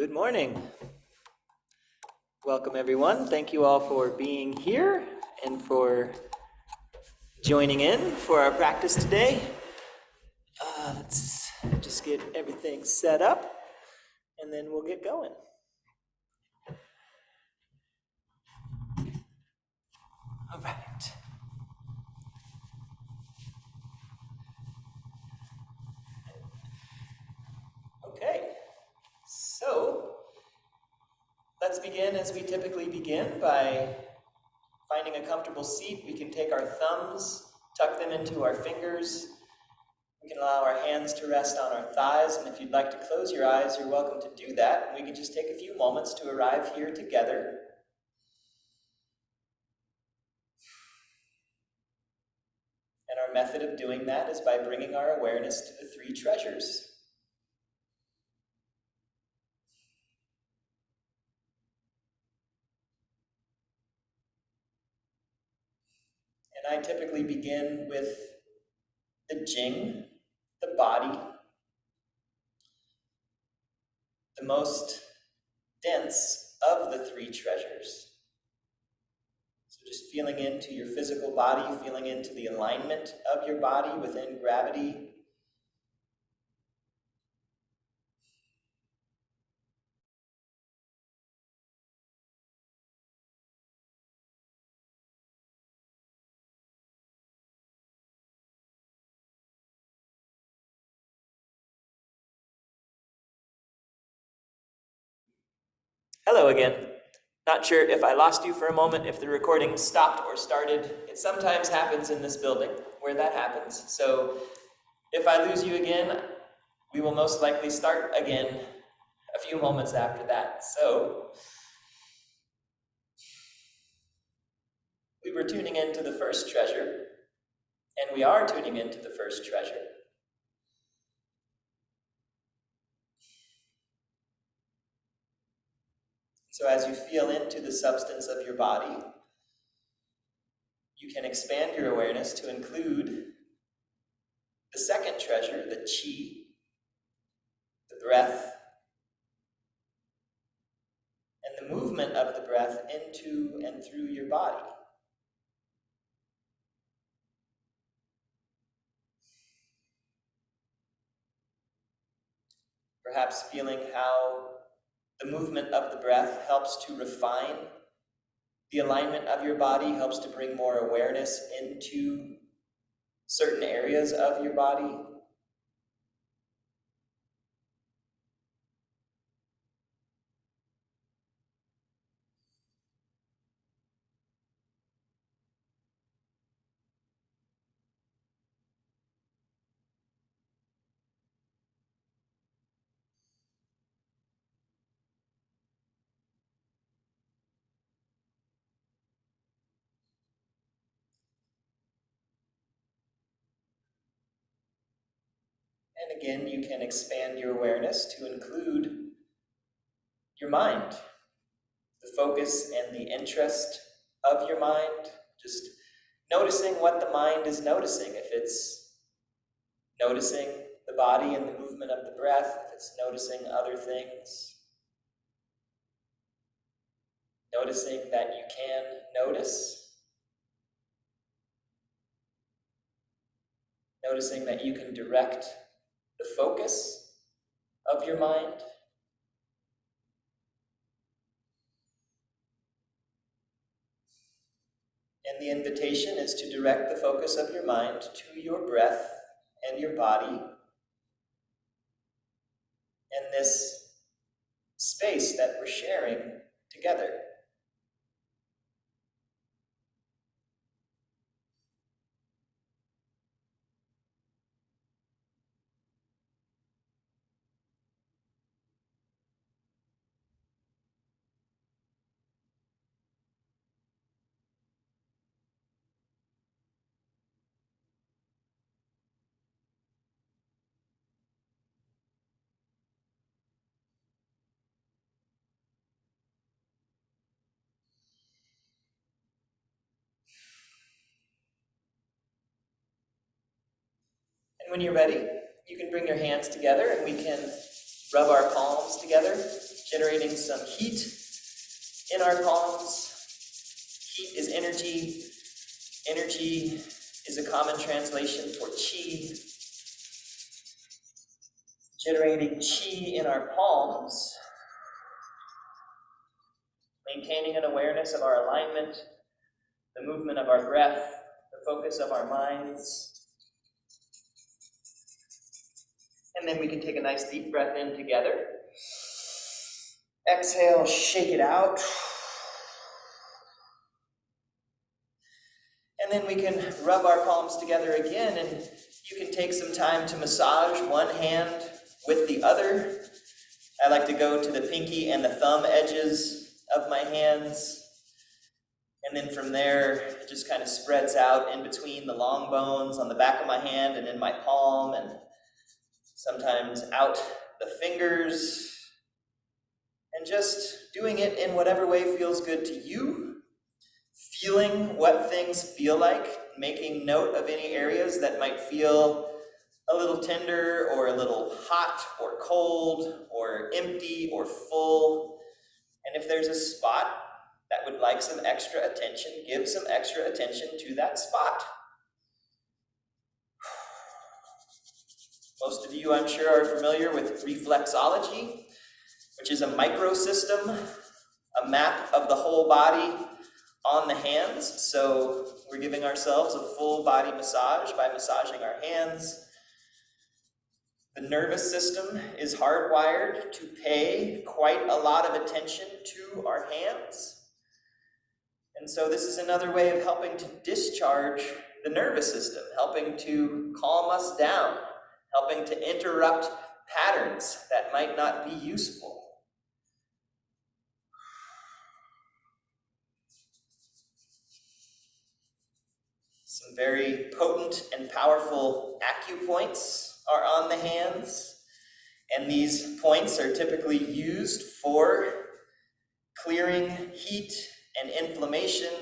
Good morning. Welcome everyone. Thank you all for being here and for joining in for our practice today. Let's just get everything set up and then we'll get going. All right. Okay, so let's begin as we typically begin by finding a comfortable seat. We can take our thumbs, tuck them into our fingers. We can allow our hands to rest on our thighs, and if you'd like to close your eyes, you're welcome to do that. We can just take a few moments to arrive here together. And our method of doing that is by bringing our awareness to the three treasures. And I typically begin with the Zheng, the body, the most dense of the three treasures. So just feeling into your physical body, feeling into the alignment of your body within gravity. Hello again. Not sure if I lost you for a moment, if the recording stopped or started. It sometimes happens in this building where that happens. So if I lose you again, we will most likely start again a few moments after that. So we were tuning into the first treasure, and we are tuning into the first treasure. So as you feel into the substance of your body, you can expand your awareness to include the second treasure, the Qi, the breath, and the movement of the breath into and through your body. Perhaps feeling how the movement of the breath helps to refine the alignment of your body, helps to bring more awareness into certain areas of your body. And again, you can expand your awareness to include your mind, the focus and the interest of your mind, just noticing what the mind is noticing. If it's noticing the body and the movement of the breath, if it's noticing other things, noticing that you can notice, noticing that you can direct the focus of your mind. And the invitation is to direct the focus of your mind to your breath and your body and this space that we're sharing together. And when you're ready, you can bring your hands together and we can rub our palms together generating some heat in our palms. Heat is energy. Energy is a common translation for Qi. Generating Qi in our palms. Maintaining an awareness of our alignment, the movement of our breath, the focus of our minds. And then we can take a nice deep breath in together. Exhale, shake it out. And then we can rub our palms together again, and you can take some time to massage one hand with the other. I like to go to the pinky and the thumb edges of my hands. And then from there, it just kind of spreads out in between the long bones on the back of my hand and in my palm, and sometimes out the fingers. And just doing it in whatever way feels good to you. Feeling what things feel like, making note of any areas that might feel a little tender or a little hot or cold or empty or full. And if there's a spot that would like some extra attention, give some extra attention to that spot. Most of you, I'm sure, are familiar with reflexology, which is a microsystem, a map of the whole body on the hands. So we're giving ourselves a full body massage by massaging our hands. The nervous system is hardwired to pay quite a lot of attention to our hands. And so this is another way of helping to discharge the nervous system, helping to calm us down, helping to interrupt patterns that might not be useful. Some very potent and powerful acupoints are on the hands, and these points are typically used for clearing heat and inflammation,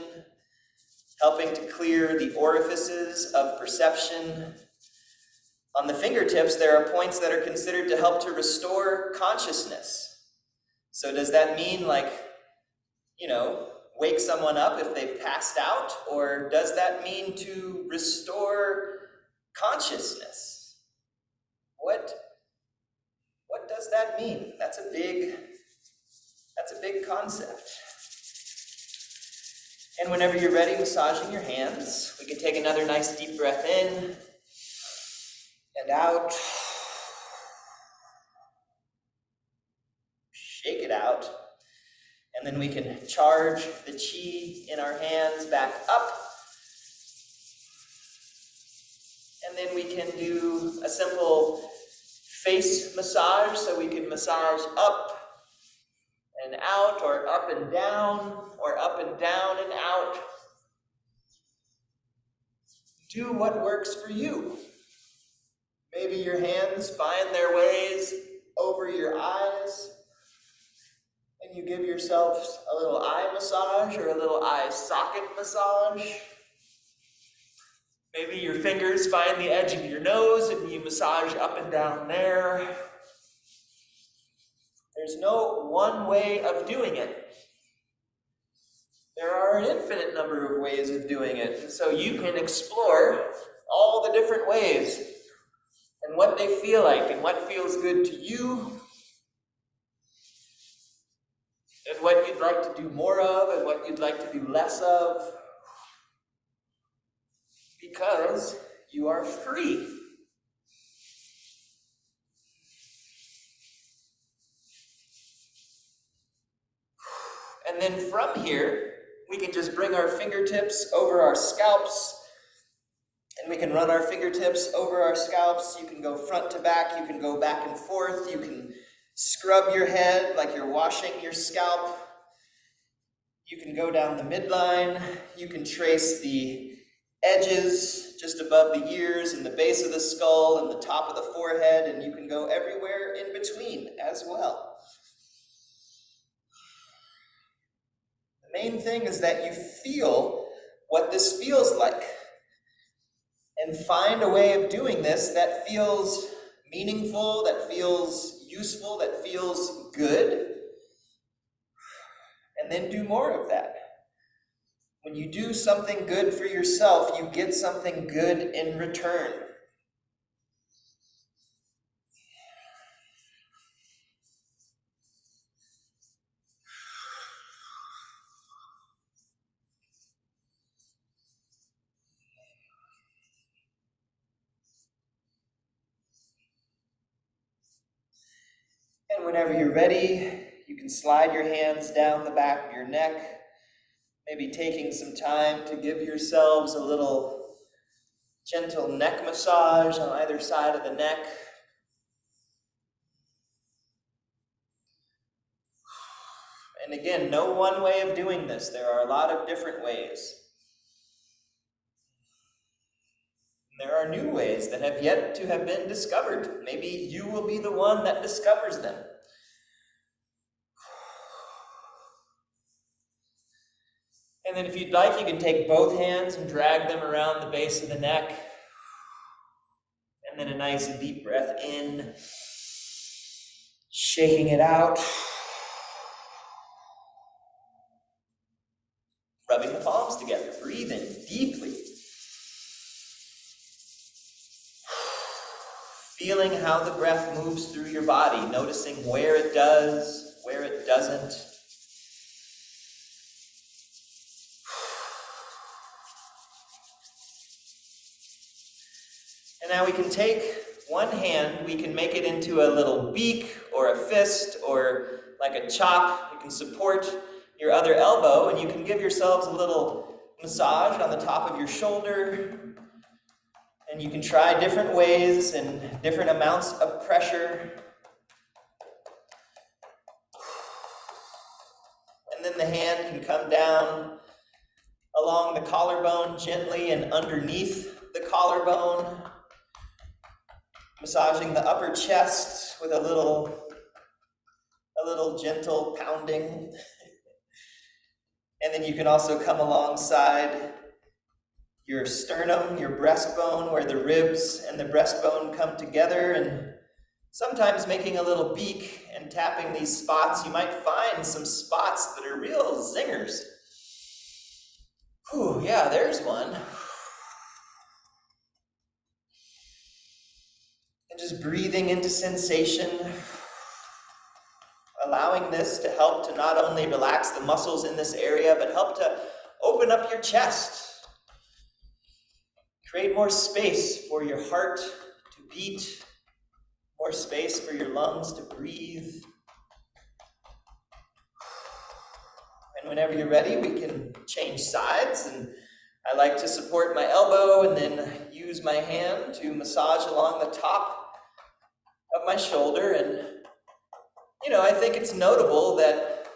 helping to clear the orifices of perception. On the fingertips, there are points that are considered to help to restore consciousness. So does that mean, like, wake someone up if they've passed out? Or does that mean to restore consciousness? What does that mean? That's a big concept. And whenever you're ready, massaging your hands, we can take another nice deep breath in and out. Shake it out. And then we can charge the Qi in our hands back up. And then we can do a simple face massage. So we can massage up and out, or up and down, or up and down and out. Do what works for you. Maybe your hands find their ways over your eyes, and you give yourself a little eye massage or a little eye socket massage. Maybe your fingers find the edge of your nose and you massage up and down there. There's no one way of doing it. There are an infinite number of ways of doing it. And so you can explore all the different ways and what they feel like and what feels good to you, and what you'd like to do more of and what you'd like to do less of, because you are free. And then from here, we can just bring our fingertips over our scalps, and we can run our fingertips over our scalps. You can go front to back, you can go back and forth, you can scrub your head like you're washing your scalp. You can go down the midline, you can trace the edges just above the ears and the base of the skull and the top of the forehead, and you can go everywhere in between as well. The main thing is that you feel what this feels like, and find a way of doing this that feels meaningful, that feels useful, that feels good. and then do more of that. When you do something good for yourself, you get something good in return. And whenever you're ready, you can slide your hands down the back of your neck, maybe taking some time to give yourselves a little gentle neck massage on either side of the neck. And again, no one way of doing this. There are a lot of different ways. There are new ways that have yet to have been discovered. Maybe you will be the one that discovers them. And then if you'd like, you can take both hands and drag them around the base of the neck. And then a nice deep breath in, shaking it out. Rubbing the palms together, breathing deeply. Feeling how the breath moves through your body, noticing where it does, where it doesn't. And now we can take one hand, we can make it into a little beak or a fist or like a chop. You can support your other elbow and you can give yourselves a little massage on the top of your shoulder. And you can try different ways and different amounts of pressure. And then the hand can come down along the collarbone gently and underneath the collarbone, massaging the upper chest with a little gentle pounding. And then you can also come alongside your sternum, your breastbone, where the ribs and the breastbone come together, and sometimes making a little beak and tapping these spots. You might find some spots that are real zingers. Whew, yeah, there's one. And just breathing into sensation, allowing this to help to not only relax the muscles in this area, but help to open up your chest. Create more space for your heart to beat, more space for your lungs to breathe. And whenever you're ready, we can change sides. And I like to support my elbow and then use my hand to massage along the top of my shoulder. And, I think it's notable that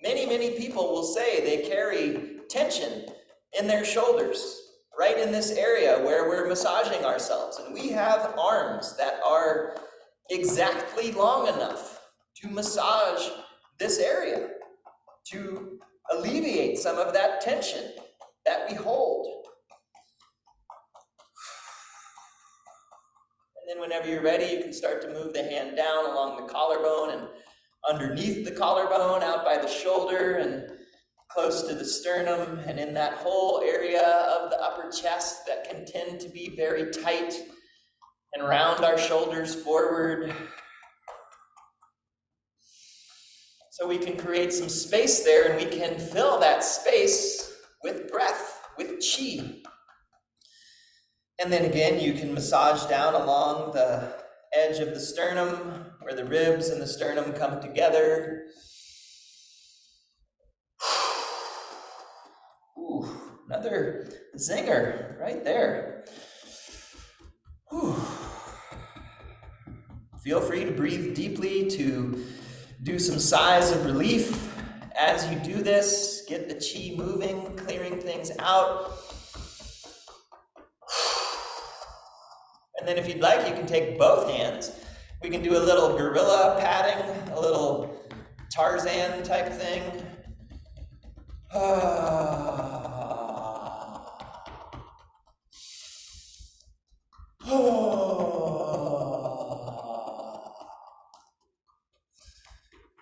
many people will say they carry tension in their shoulders, right in this area where we're massaging ourselves. And we have arms that are exactly long enough to massage this area, to alleviate some of that tension that we hold. And then whenever you're ready, you can start to move the hand down along the collarbone and underneath the collarbone, out by the shoulder and close to the sternum, and in that whole area of the upper chest that can tend to be very tight, and round our shoulders forward. So we can create some space there, and we can fill that space with breath, with qi. And then again, you can massage down along the edge of the sternum, where the ribs and the sternum come together. Ooh, another zinger right there. Whew. Feel free to breathe deeply, to do some sighs of relief as you do this. Get the qi moving, clearing things out. And then if you'd like, you can take both hands. We can do a little gorilla patting, a little Tarzan type thing.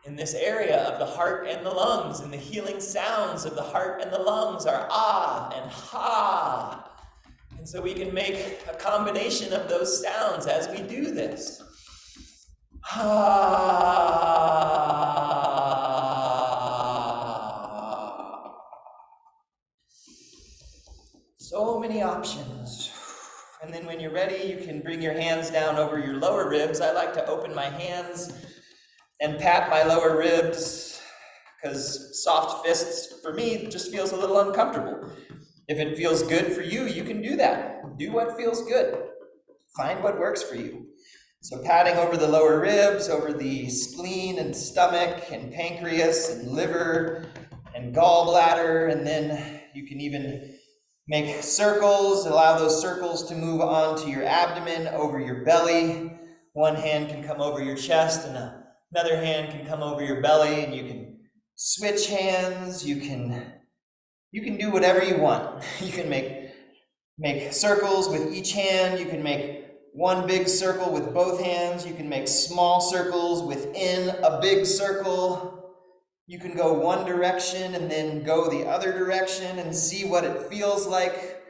In this area of the heart and the lungs, and the healing sounds of the heart and the lungs are ah and ha. And so we can make a combination of those sounds as we do this. Ha. So many options. And then when you're ready, you can bring your hands down over your lower ribs. I like to open my hands and pat my lower ribs because soft fists, for me, just feels a little uncomfortable. If it feels good for you, you can do that. Do what feels good. Find what works for you. So patting over the lower ribs, over the spleen and stomach and pancreas and liver and gallbladder, and then you can even make circles, allow those circles to move on to your abdomen, over your belly. One hand can come over your chest and another hand can come over your belly, and you can switch hands. You can do whatever you want. You can make circles with each hand. You can make one big circle with both hands. You can make small circles within a big circle. You can go one direction and then go the other direction and see what it feels like.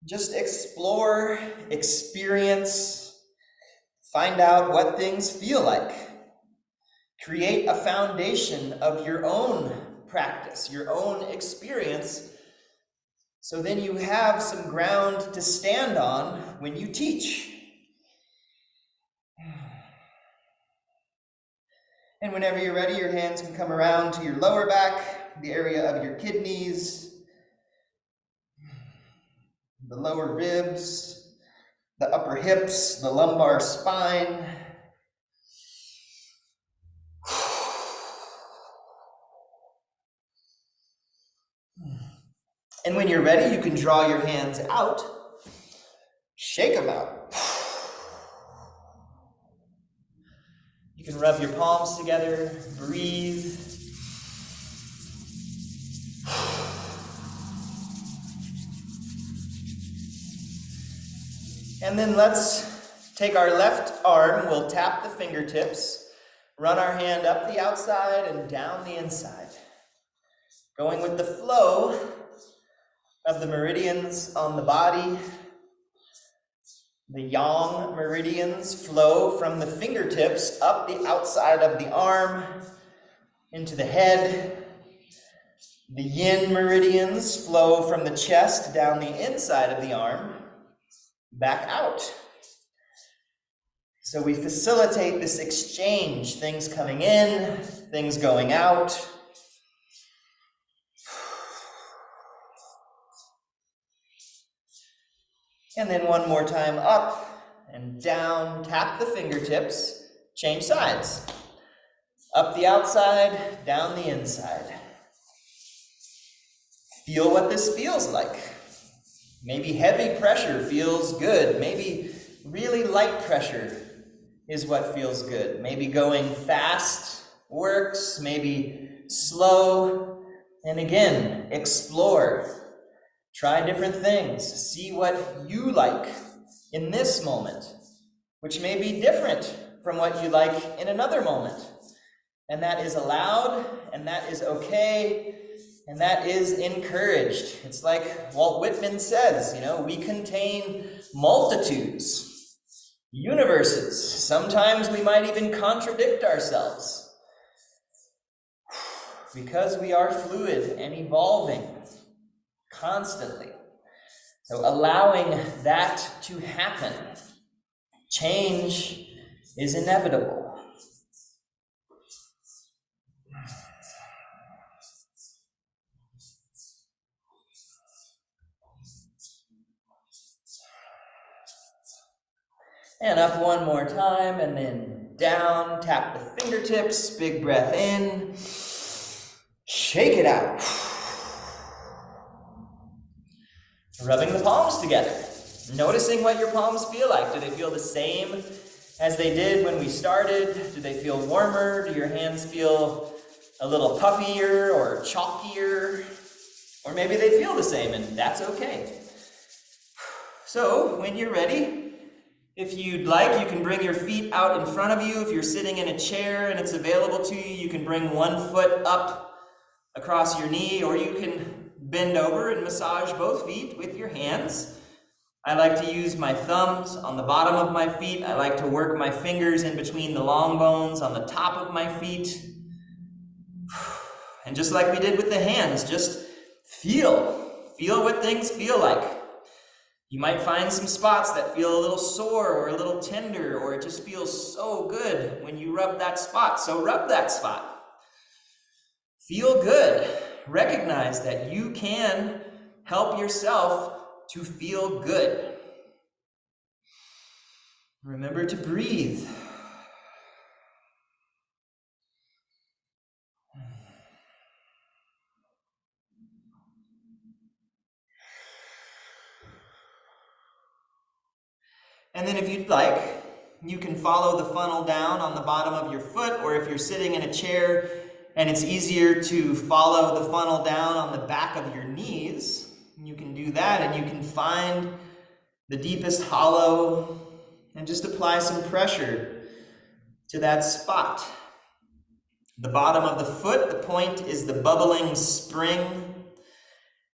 Just explore, experience, find out what things feel like. Create a foundation of your own practice, your own experience, so then you have some ground to stand on when you teach. And whenever you're ready, your hands can come around to your lower back, the area of your kidneys, the lower ribs, the upper hips, the lumbar spine. And when you're ready, you can draw your hands out, shake them out. You can rub your palms together, breathe. And then let's take our left arm, we'll tap the fingertips, run our hand up the outside and down the inside. Going with the flow of the meridians on the body. The yang meridians flow from the fingertips up the outside of the arm into the head. The yin meridians flow from the chest down the inside of the arm, back out. So we facilitate this exchange, things coming in, things going out. And then one more time, up and down, tap the fingertips, change sides. Up the outside, down the inside. Feel what this feels like. Maybe heavy pressure feels good. Maybe really light pressure is what feels good. Maybe going fast works, maybe slow. And again, explore. Try different things. See what you like in this moment, which may be different from what you like in another moment. And that is allowed, and that is okay, and that is encouraged. It's like Walt Whitman says, we contain multitudes, universes. Sometimes we might even contradict ourselves because we are fluid and evolving constantly. So allowing that to happen. Change is inevitable. And up one more time, and then down, tap the fingertips, big breath in, shake it out. Rubbing the palms together, noticing what your palms feel like. Do they feel the same as they did when we started? Do they feel warmer? Do your hands feel a little puffier or chalkier? Or maybe they feel the same, and that's okay. So when you're ready, If you'd like, you can bring your feet out in front of you. If you're sitting in a chair and it's available to you, you can bring one foot up across your knee, or you can bend over and massage both feet with your hands. I like to use my thumbs on the bottom of my feet. I like to work my fingers in between the long bones on the top of my feet. And just like we did with the hands, just feel what things feel like. You might find some spots that feel a little sore or a little tender, or it just feels so good when you rub that spot. So rub that spot. Feel good. Recognize that you can help yourself to feel good. Remember to breathe. And then if you'd like, you can follow the funnel down on the bottom of your foot, or if you're sitting in a chair and it's easier to follow the funnel down on the back of your knees, you can do that, and you can find the deepest hollow and just apply some pressure to that spot. The bottom of the foot, the point is the bubbling spring.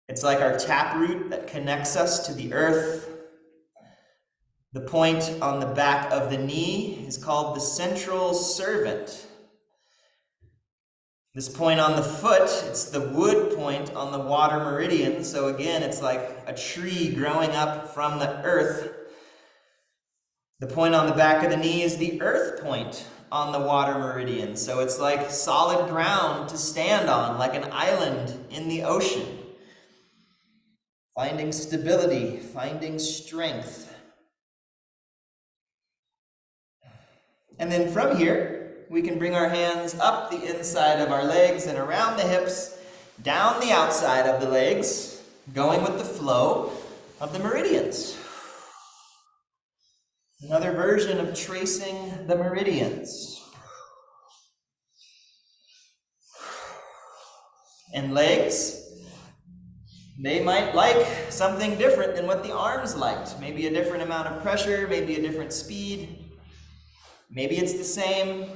It's like our taproot that connects us to the earth. The point on the back of the knee is called the central servant. This point on the foot, it's the wood point on the water meridian. So again, it's like a tree growing up from the earth. The point on the back of the knee is the earth point on the water meridian. So it's like solid ground to stand on, like an island in the ocean. Finding stability, finding strength. And then from here, we can bring our hands up the inside of our legs and around the hips, down the outside of the legs, going with the flow of the meridians. Another version of tracing the meridians. And legs, they might like something different than what the arms liked. Maybe a different amount of pressure, maybe a different speed. Maybe it's the same.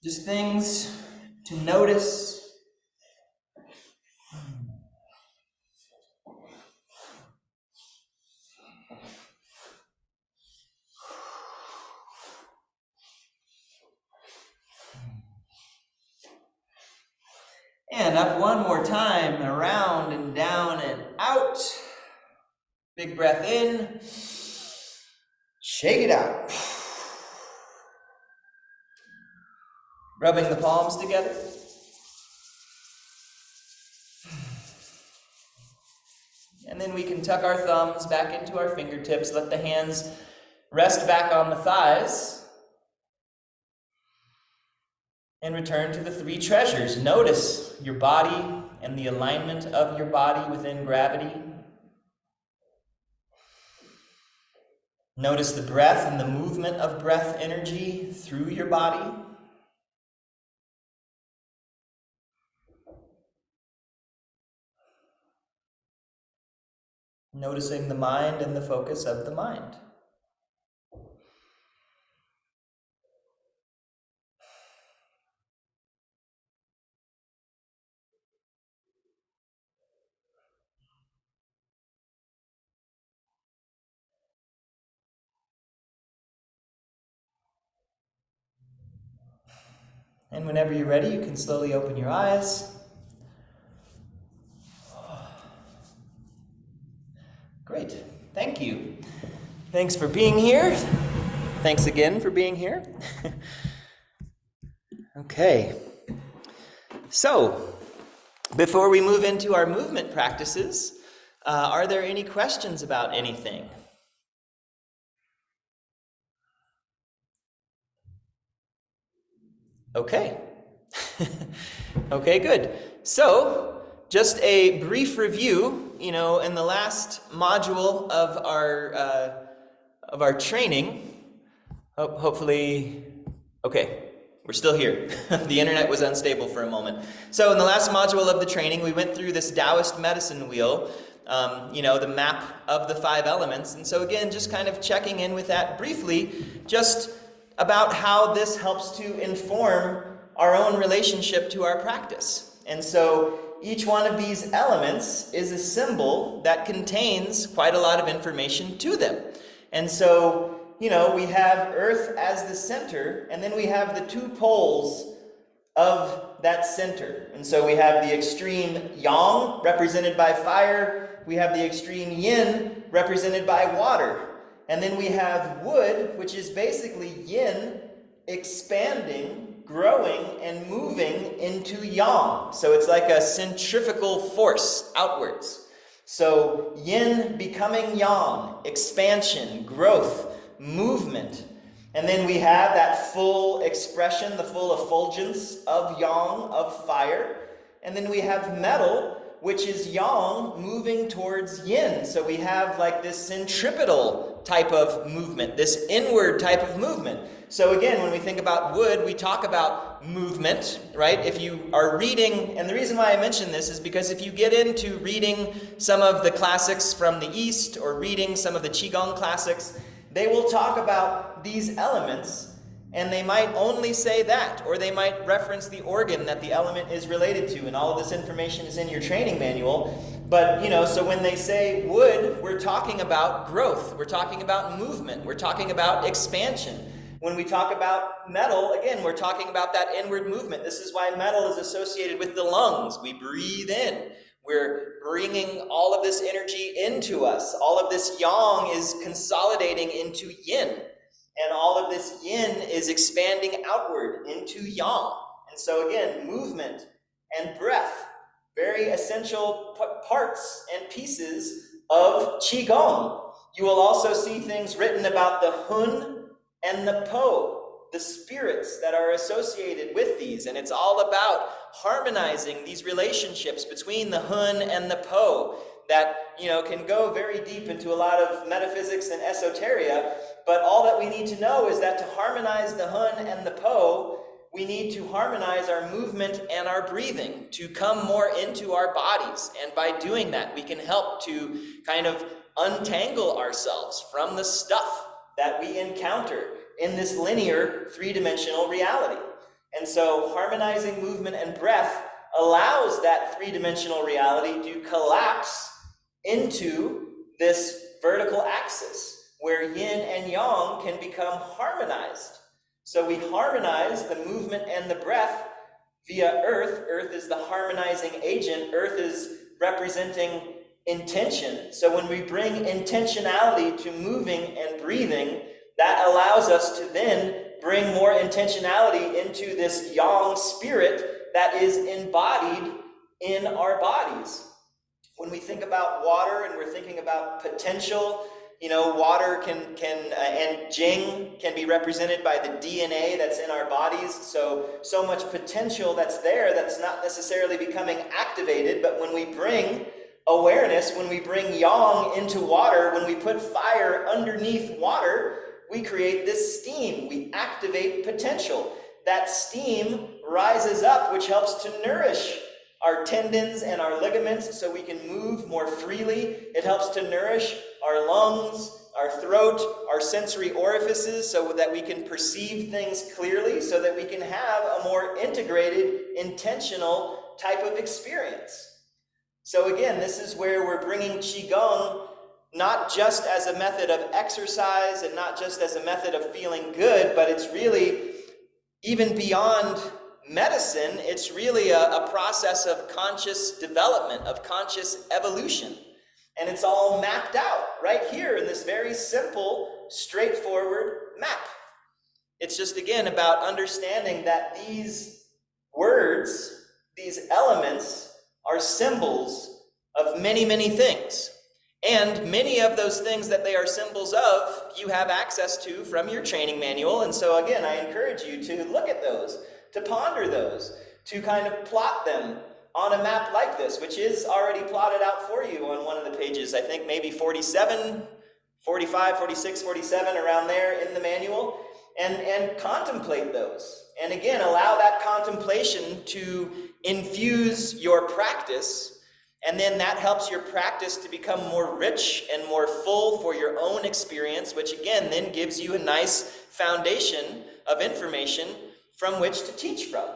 Just things to notice. And up one more time, around and down and out. Big breath in. Shake it out. Rubbing the palms together. And then we can tuck our thumbs back into our fingertips, let the hands rest back on the thighs, and return to the three treasures. Notice your body and the alignment of your body within gravity. Notice the breath and the movement of breath energy through your body. Noticing the mind and the focus of the mind. And whenever you're ready, you can slowly open your eyes. Great, thank you. Thanks for being here. Thanks again for being here. Okay, so before we move into our movement practices, are there any questions about anything? Okay. Okay, good. So, just a brief review, in the last module of our training, hopefully, okay, we're still here. The internet was unstable for a moment. So in the last module of the training, we went through this Taoist medicine wheel the map of the 5 elements. And so again, just kind of checking in with that briefly, just about how this helps to inform our own relationship to our practice. And so each one of these elements is a symbol that contains quite a lot of information to them. And so, we have Earth as the center, and then we have the 2 poles of that center. And so we have the extreme yang, represented by fire. We have the extreme yin, represented by water. And then we have wood, which is basically yin expanding, growing, and moving into yang. So it's like a centrifugal force outwards. So yin becoming yang, expansion, growth, movement. And then we have that full expression, the full effulgence of yang, of fire. And then we have metal, which is yang moving towards yin. So we have like this centripetal type of movement, this inward type of movement. So again, when we think about wood, we talk about movement, right? If you are reading, and the reason why I mention this is because if you get into reading some of the classics from the East or reading some of the Qigong classics, they will talk about these elements, and they might only say that, or they might reference the organ that the element is related to, and all of this information is in your training manual. But, so when they say wood, we're talking about growth, we're talking about movement, we're talking about expansion. When we talk about metal, again, we're talking about that inward movement. This is why metal is associated with the lungs. We breathe in. We're bringing all of this energy into us. All of this yang is consolidating into yin. And all of this yin is expanding outward into yang. And so again, movement and breath, very essential parts and pieces of Qigong. You will also see things written about the Hun and the Po, the spirits that are associated with these. And it's all about harmonizing these relationships between the Hun and the Po that, can go very deep into a lot of metaphysics and esoteria. But all that we need to know is that to harmonize the Hun and the Po, we need to harmonize our movement and our breathing to come more into our bodies. And by doing that, we can help to kind of untangle ourselves from the stuff that we encounter in this linear 3-dimensional reality. And so harmonizing movement and breath allows that 3-dimensional reality to collapse into this vertical axis where yin and yang can become harmonized. So we harmonize the movement and the breath via earth. Earth is the harmonizing agent. Earth is representing intention. So when we bring intentionality to moving and breathing, that allows us to then bring more intentionality into this yang spirit that is embodied in our bodies. When we think about water and we're thinking about potential, water and Zheng can be represented by the DNA that's in our bodies. So much potential that's there that's not necessarily becoming activated. But when we bring awareness, when we bring yang into water, when we put fire underneath water, we create this steam. We activate potential. That steam rises up, which helps to nourish our tendons and our ligaments so we can move more freely. It helps to nourish our lungs, our throat, our sensory orifices so that we can perceive things clearly, so that we can have a more integrated, intentional type of experience. So again, this is where we're bringing Qigong not just as a method of exercise and not just as a method of feeling good, but it's really even beyond medicine. It's really a process of conscious development, of conscious evolution. And it's all mapped out right here in this very simple, straightforward map. It's just, again, about understanding that these words, these elements, are symbols of many, many things. And many of those things that they are symbols of, you have access to from your training manual. And so again, I encourage you to look at those, to ponder those, to kind of plot them on a map like this, which is already plotted out for you on one of the pages. I think maybe 47, 45, 46, 47, around there in the manual. And contemplate those. And again, allow that contemplation to infuse your practice And then that helps your practice to become more rich and more full for your own experience, which again then gives you a nice foundation of information from which to teach from.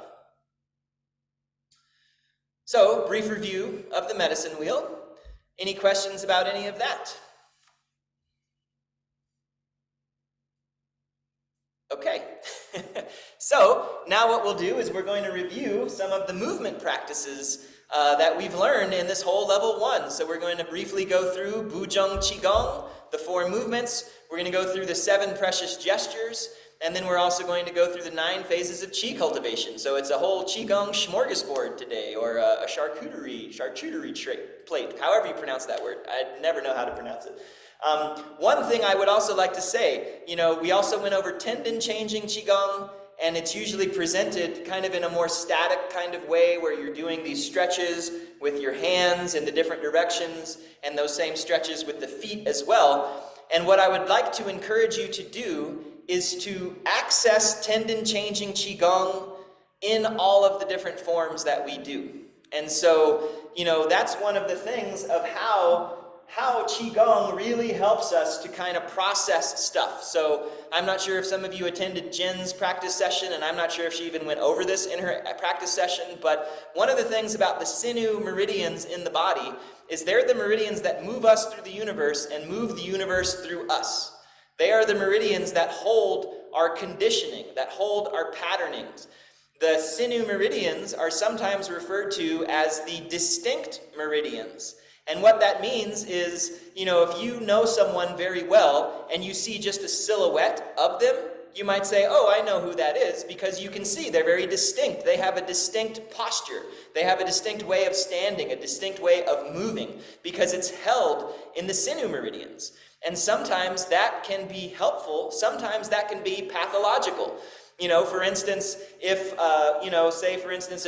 So, brief review of the medicine wheel. Any questions about any of that? Okay. So, now what we'll do is we're going to review some of the movement practices that we've learned in this whole level 1. So we're going to briefly go through Zheng Qigong, the 4 movements. We're going to go through the 7 precious gestures, and then we're also going to go through the 9 phases of Qi cultivation. So it's a whole Qigong smorgasbord today, or a charcuterie plate, however you pronounce that word. I never know how to pronounce it. One thing I would also like to say, we also went over tendon changing Qigong, and it's usually presented kind of in a more static kind of way where you're doing these stretches with your hands in the different directions and those same stretches with the feet as well. And what I would like to encourage you to do is to access tendon changing Qigong in all of the different forms that we do. And so, that's one of the things of how Qigong really helps us to kind of process stuff. So I'm not sure if some of you attended Zheng's practice session, and I'm not sure if she even went over this in her practice session, but one of the things about the sinew meridians in the body is they're the meridians that move us through the universe and move the universe through us. They are the meridians that hold our conditioning, that hold our patternings. The sinew meridians are sometimes referred to as the distinct meridians. And what that means is, if you know someone very well and you see just a silhouette of them, you might say, oh, I know who that is, because you can see they're very distinct. They have a distinct posture. They have a distinct way of standing, a distinct way of moving, because it's held in the sinew meridians. And sometimes that can be helpful. Sometimes that can be pathological. For instance, if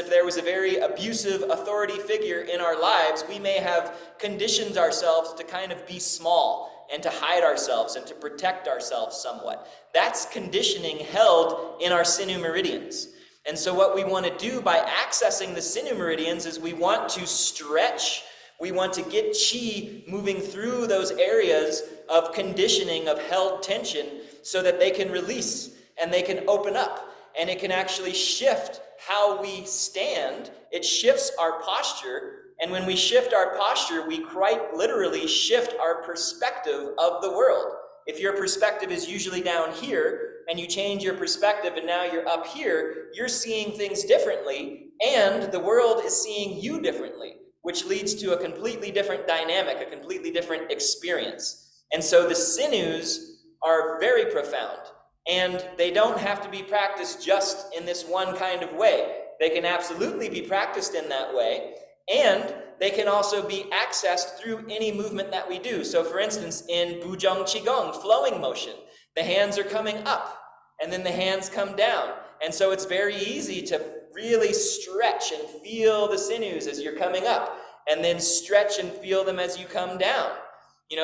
there was a very abusive authority figure in our lives, we may have conditioned ourselves to kind of be small and to hide ourselves and to protect ourselves somewhat. That's conditioning held in our sinew meridians. And so what we want to do by accessing the sinew meridians is we want to stretch. We want to get Qi moving through those areas of conditioning, of held tension, so that they can release and they can open up, and it can actually shift how we stand. It shifts our posture, and when we shift our posture, we quite literally shift our perspective of the world. If your perspective is usually down here, and you change your perspective and now you're up here, you're seeing things differently, and the world is seeing you differently, which leads to a completely different dynamic, a completely different experience. And so the sinews are very profound. And they don't have to be practiced just in this one kind of way. They can absolutely be practiced in that way, and they can also be accessed through any movement that we do. So for instance, in Zheng Qigong, flowing motion, the hands are coming up, and then the hands come down. And so it's very easy to really stretch and feel the sinews as you're coming up, and then stretch and feel them as you come down.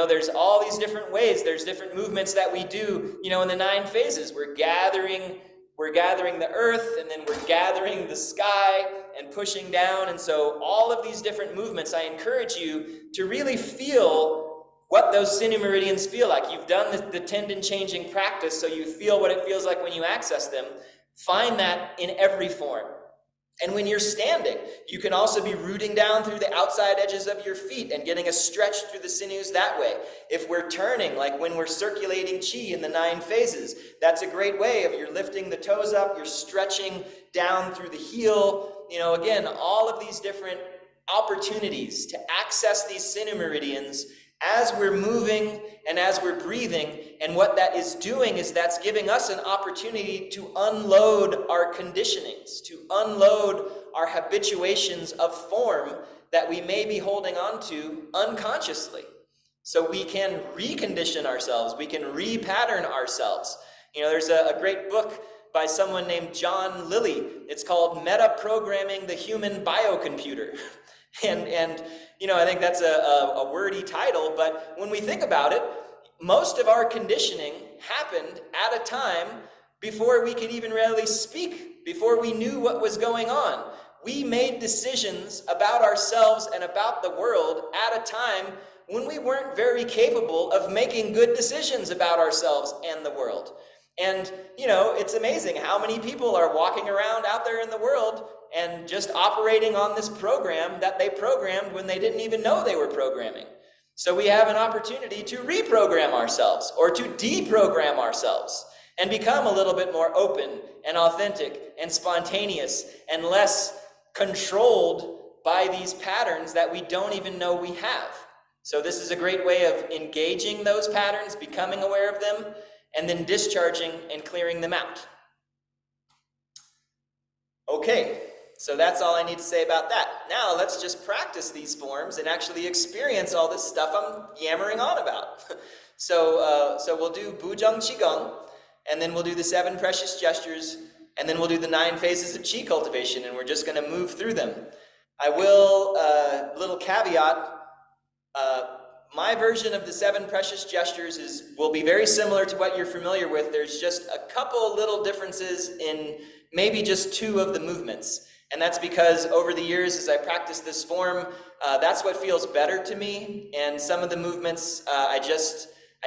There's all these different ways. There's different movements that we do, in the 9 phases. We're gathering the earth, and then we're gathering the sky and pushing down. And so all of these different movements, I encourage you to really feel what those sinew meridians feel like. You've done the tendon changing practice, so you feel what it feels like when you access them. Find that in every form. And when you're standing, you can also be rooting down through the outside edges of your feet and getting a stretch through the sinews that way. If we're turning, like when we're circulating Qi in the 9 phases, that's a great way of you're lifting the toes up, you're stretching down through the heel. Again, all of these different opportunities to access these sinew meridians as we're moving and as we're breathing. And what that is doing is that's giving us an opportunity to unload our conditionings, to unload our habituations of form that we may be holding on to unconsciously. So we can recondition ourselves, we can repattern ourselves. There's a great book by someone named John Lilly. It's called Meta-Programming the Human Biocomputer. And I think that's a wordy title, but when we think about it, most of our conditioning happened at a time before we could even really speak, before we knew what was going on. we made decisions about ourselves and about the world at a time when we weren't very capable of making good decisions about ourselves and the world. And, you know, it's amazing how many people are walking around out there in the world and just operating on this program that they programmed when they didn't even know they were programming. So we have an opportunity to reprogram ourselves or to deprogram ourselves and become a little bit more open and authentic and spontaneous and less controlled by these patterns that we don't even know we have. So this is a great way of engaging those patterns, becoming aware of them, and then discharging and clearing them out. Okay, so that's all I need to say about that. Now let's just practice these forms and actually experience all this stuff I'm yammering on about. So we'll do Zheng Qigong, and then we'll do the 7 precious gestures, and then we'll do the 9 phases of Qi cultivation, and we're just going to move through them. I will, little caveat, my version of the 7 precious gestures will be very similar to what you're familiar with. There's just a couple little differences in maybe just 2 of the movements. And that's because over the years, as I practice this form, that's what feels better to me. And some of the movements, I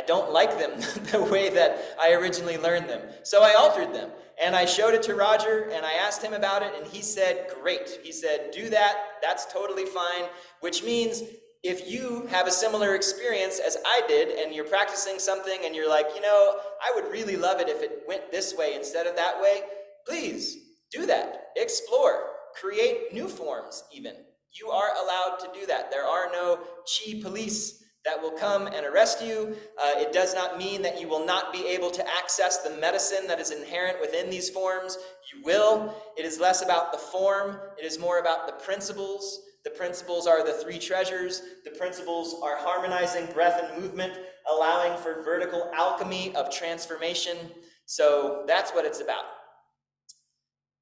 don't like them the way that I originally learned them. So I altered them. And I showed it to Roger, and I asked him about it, and he said, great. He said, do that. That's totally fine. Which means if you have a similar experience as I did, and you're practicing something, and you're like, you know, I would really love it if it went this way instead of that way, please do that. Explore. Create new forms, even. You are allowed to do that. There are no Qi police that will come and arrest you. It does not mean that you will not be able to access the medicine that is inherent within these forms. You will. It is less about the form. It is more about the principles. The principles are the 3 treasures. The principles are harmonizing breath and movement, allowing for vertical alchemy of transformation. So that's what it's about.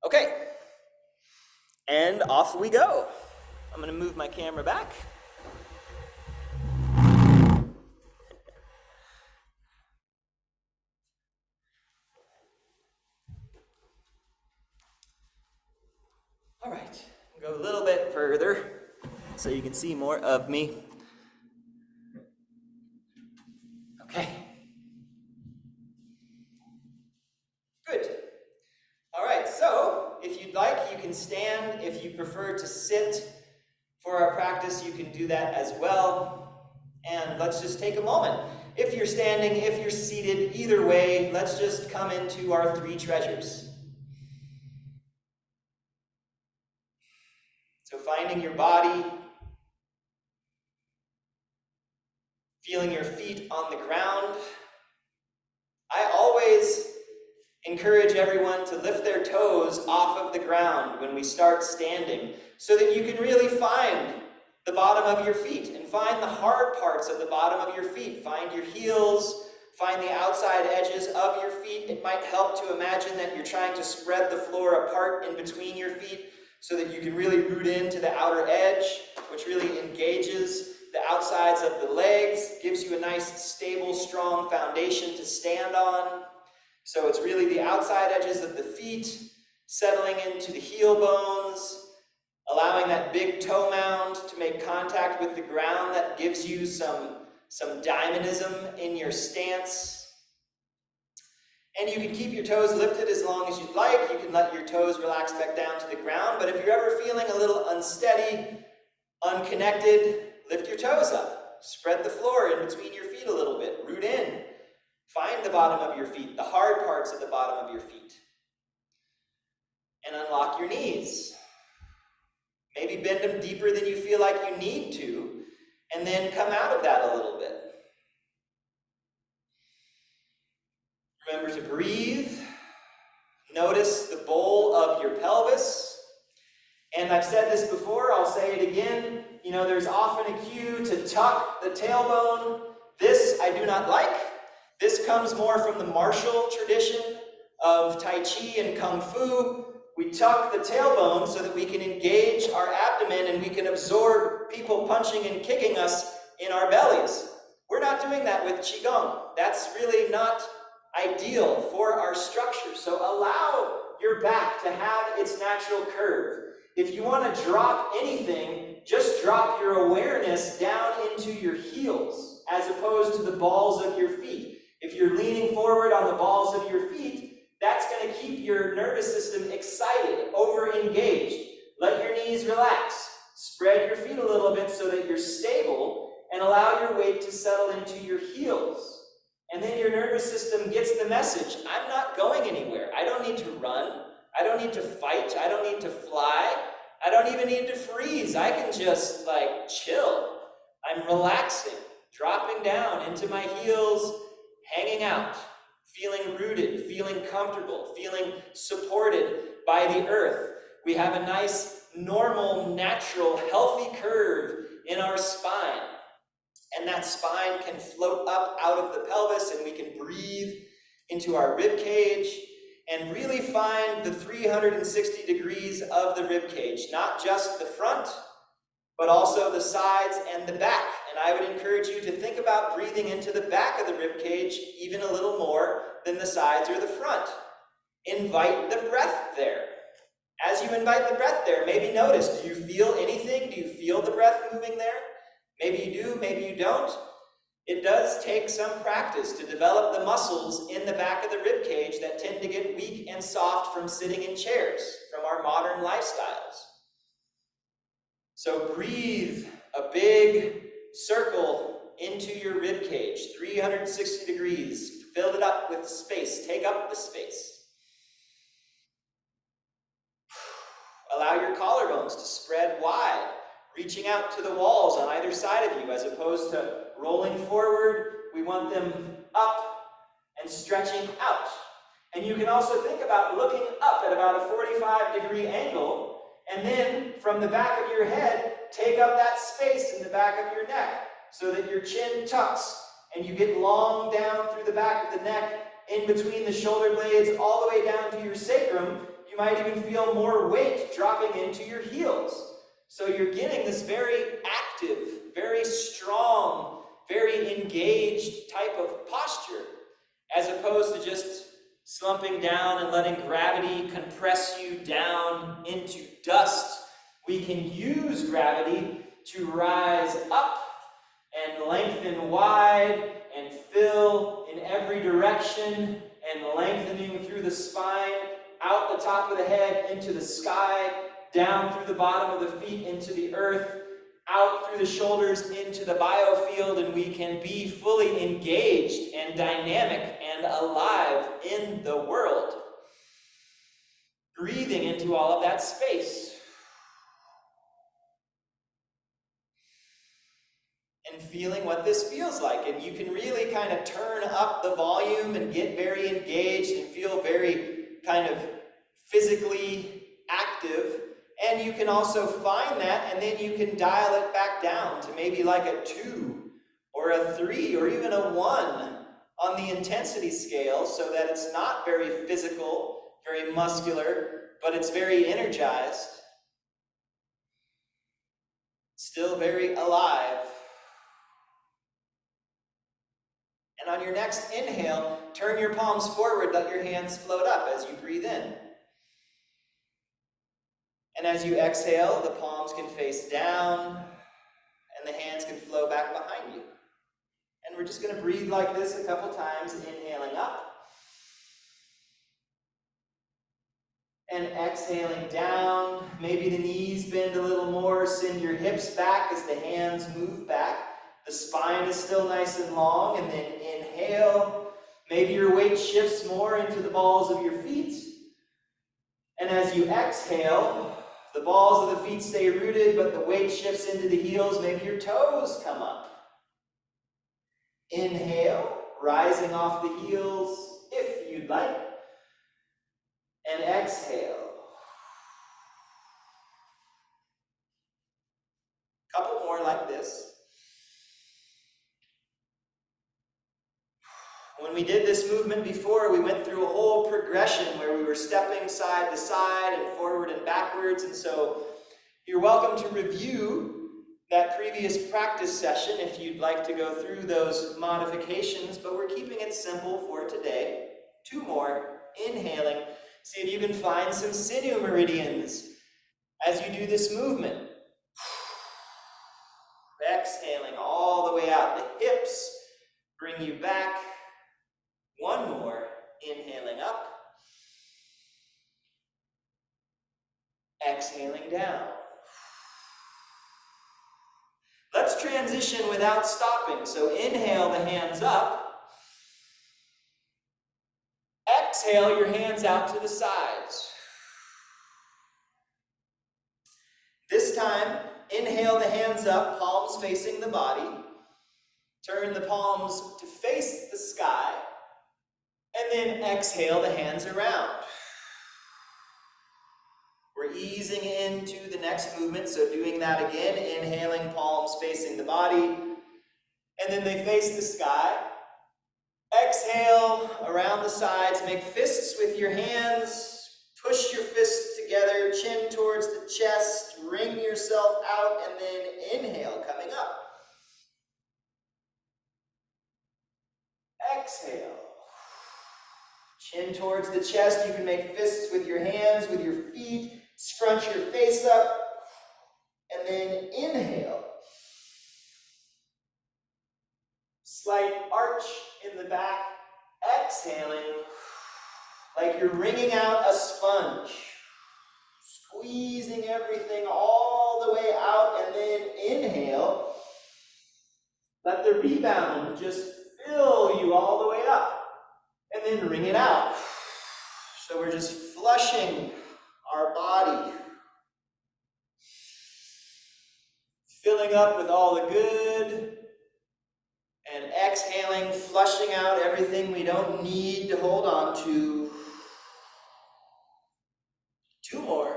Okay. And off we go. I'm going to move my camera back. All right, go a little bit further so you can see more of me. Okay. Good. All right, so if you'd like, you can stand. If you prefer to sit for our practice, you can do that as well. And let's just take a moment. If you're standing, if you're seated, either way, let's just come into our 3 treasures. So finding your body, feeling your feet on the ground. I always encourage everyone to lift their toes off of the ground when we start standing so that you can really find the bottom of your feet and find the hard parts of the bottom of your feet. Find your heels, find the outside edges of your feet. It might help to imagine that you're trying to spread the floor apart in between your feet so that you can really root into the outer edge, which really engages the outsides of the legs, gives you a nice, stable, strong foundation to stand on. So it's really the outside edges of the feet, settling into the heel bones, allowing that big toe mound to make contact with the ground. That gives you some dynamism in your stance. And you can keep your toes lifted as long as you'd like. You can let your toes relax back down to the ground. But if you're ever feeling a little unsteady, unconnected, lift your toes up. Spread the floor in between your feet a little bit. Root in. Find the bottom of your feet, the hard parts of the bottom of your feet. And unlock your knees. Maybe bend them deeper than you feel like you need to, and then come out of that a little bit. Remember to breathe. Notice the bowl of your pelvis. And I've said this before, I'll say it again. You know, there's often a cue to tuck the tailbone. This I do not like. This comes more from the martial tradition of Tai Chi and Kung Fu. We tuck the tailbone so that we can engage our abdomen and we can absorb people punching and kicking us in our bellies. We're not doing that with Qigong. That's really not ideal for our structure. So allow your back to have its natural curve. If you want to drop anything, just drop your awareness down into your heels as opposed to the balls of your feet. If you're leaning forward on the balls of your feet, that's going to keep your nervous system excited, over-engaged. Let your knees relax. Spread your feet a little bit so that you're stable and allow your weight to settle into your heels. And then your nervous system gets the message, I'm not going anywhere. I don't need to run. I don't need to fight. I don't need to fly. I don't even need to freeze. I can just chill. I'm relaxing, dropping down into my heels, hanging out, feeling rooted, feeling comfortable, feeling supported by the earth. We have a nice, normal, natural, healthy curve in our spine. And that spine can float up out of the pelvis, and we can breathe into our rib cage and really find the 360 degrees of the rib cage, not just the front, but also the sides and the back. And I would encourage you to think about breathing into the back of the rib cage even a little more than the sides or the front. Invite the breath there. As you invite the breath there, maybe notice, do you feel anything? Do you feel the breath moving there? Maybe you do, maybe you don't. It does take some practice to develop the muscles in the back of the rib cage that tend to get weak and soft from sitting in chairs, from our modern lifestyles. So breathe a big circle into your rib cage, 360 degrees. Fill it up with space. Take up the space. Allow your collarbones to spread wide, reaching out to the walls on either side of you as opposed to rolling forward. We want them up and stretching out. And you can also think about looking up at about a 45-degree angle, and then from the back of your head, take up that space in the back of your neck so that your chin tucks and you get long down through the back of the neck, in between the shoulder blades, all the way down to your sacrum. You might even feel more weight dropping into your heels. So you're getting this very active, very strong, very engaged type of posture, as opposed to just slumping down and letting gravity compress you down into dust. We can use gravity to rise up and lengthen wide and fill in every direction, and lengthening through the spine, out the top of the head into the sky, down through the bottom of the feet into the earth, out through the shoulders into the biofield, and we can be fully engaged and dynamic and alive in the world. Breathing into all of that space. And feeling what this feels like. And you can really kind of turn up the volume and get very engaged and feel very kind of physically active. And you can also find that, and then you can dial it back down to maybe like a 2 or a 3 or even a 1 on the intensity scale, so that it's not very physical, very muscular, but it's very energized. Still very alive. And on your next inhale, turn your palms forward, let your hands float up as you breathe in. And as you exhale, the palms can face down, and the hands can flow back behind you. And we're just going to breathe like this a couple times, inhaling up. And exhaling down. Maybe the knees bend a little more, send your hips back as the hands move back. The spine is still nice and long, and then inhale. Maybe your weight shifts more into the balls of your feet. And as you exhale, the balls of the feet stay rooted, but the weight shifts into the heels. Maybe your toes come up. Inhale, rising off the heels, if you'd like. And exhale. Couple more like this. When we did this movement before, we went through a whole progression where we were stepping side to side and forward and backwards, and so you're welcome to review that previous practice session if you'd like to go through those modifications, but we're keeping it simple for today. 2 more. Inhaling. See if you can find some sinew meridians As you do this movement, exhaling all the way out. The hips bring you back. One more. Inhaling up. Exhaling down. Let's transition without stopping. So inhale the hands up. Exhale your hands out to the sides. This time, inhale the hands up, palms facing the body. Turn the palms to face the sky. And then exhale the hands around. We're easing into the next movement, so doing that again, inhaling, palms facing the body, and then they face the sky. Exhale around the sides, make fists with your hands, push your fists together, chin towards the chest, wring yourself out, and then inhale, coming up. Exhale. Chin towards the chest, you can make fists with your hands, with your feet, scrunch your face up, and then inhale. Slight arch in the back, exhaling, like you're wringing out a sponge. Squeezing everything all the way out, and then inhale. Let the rebound just fill you all the way up, and then wring it out. So we're just flushing our body, filling up with all the good, and exhaling, flushing out everything we don't need to hold on to. 2 more.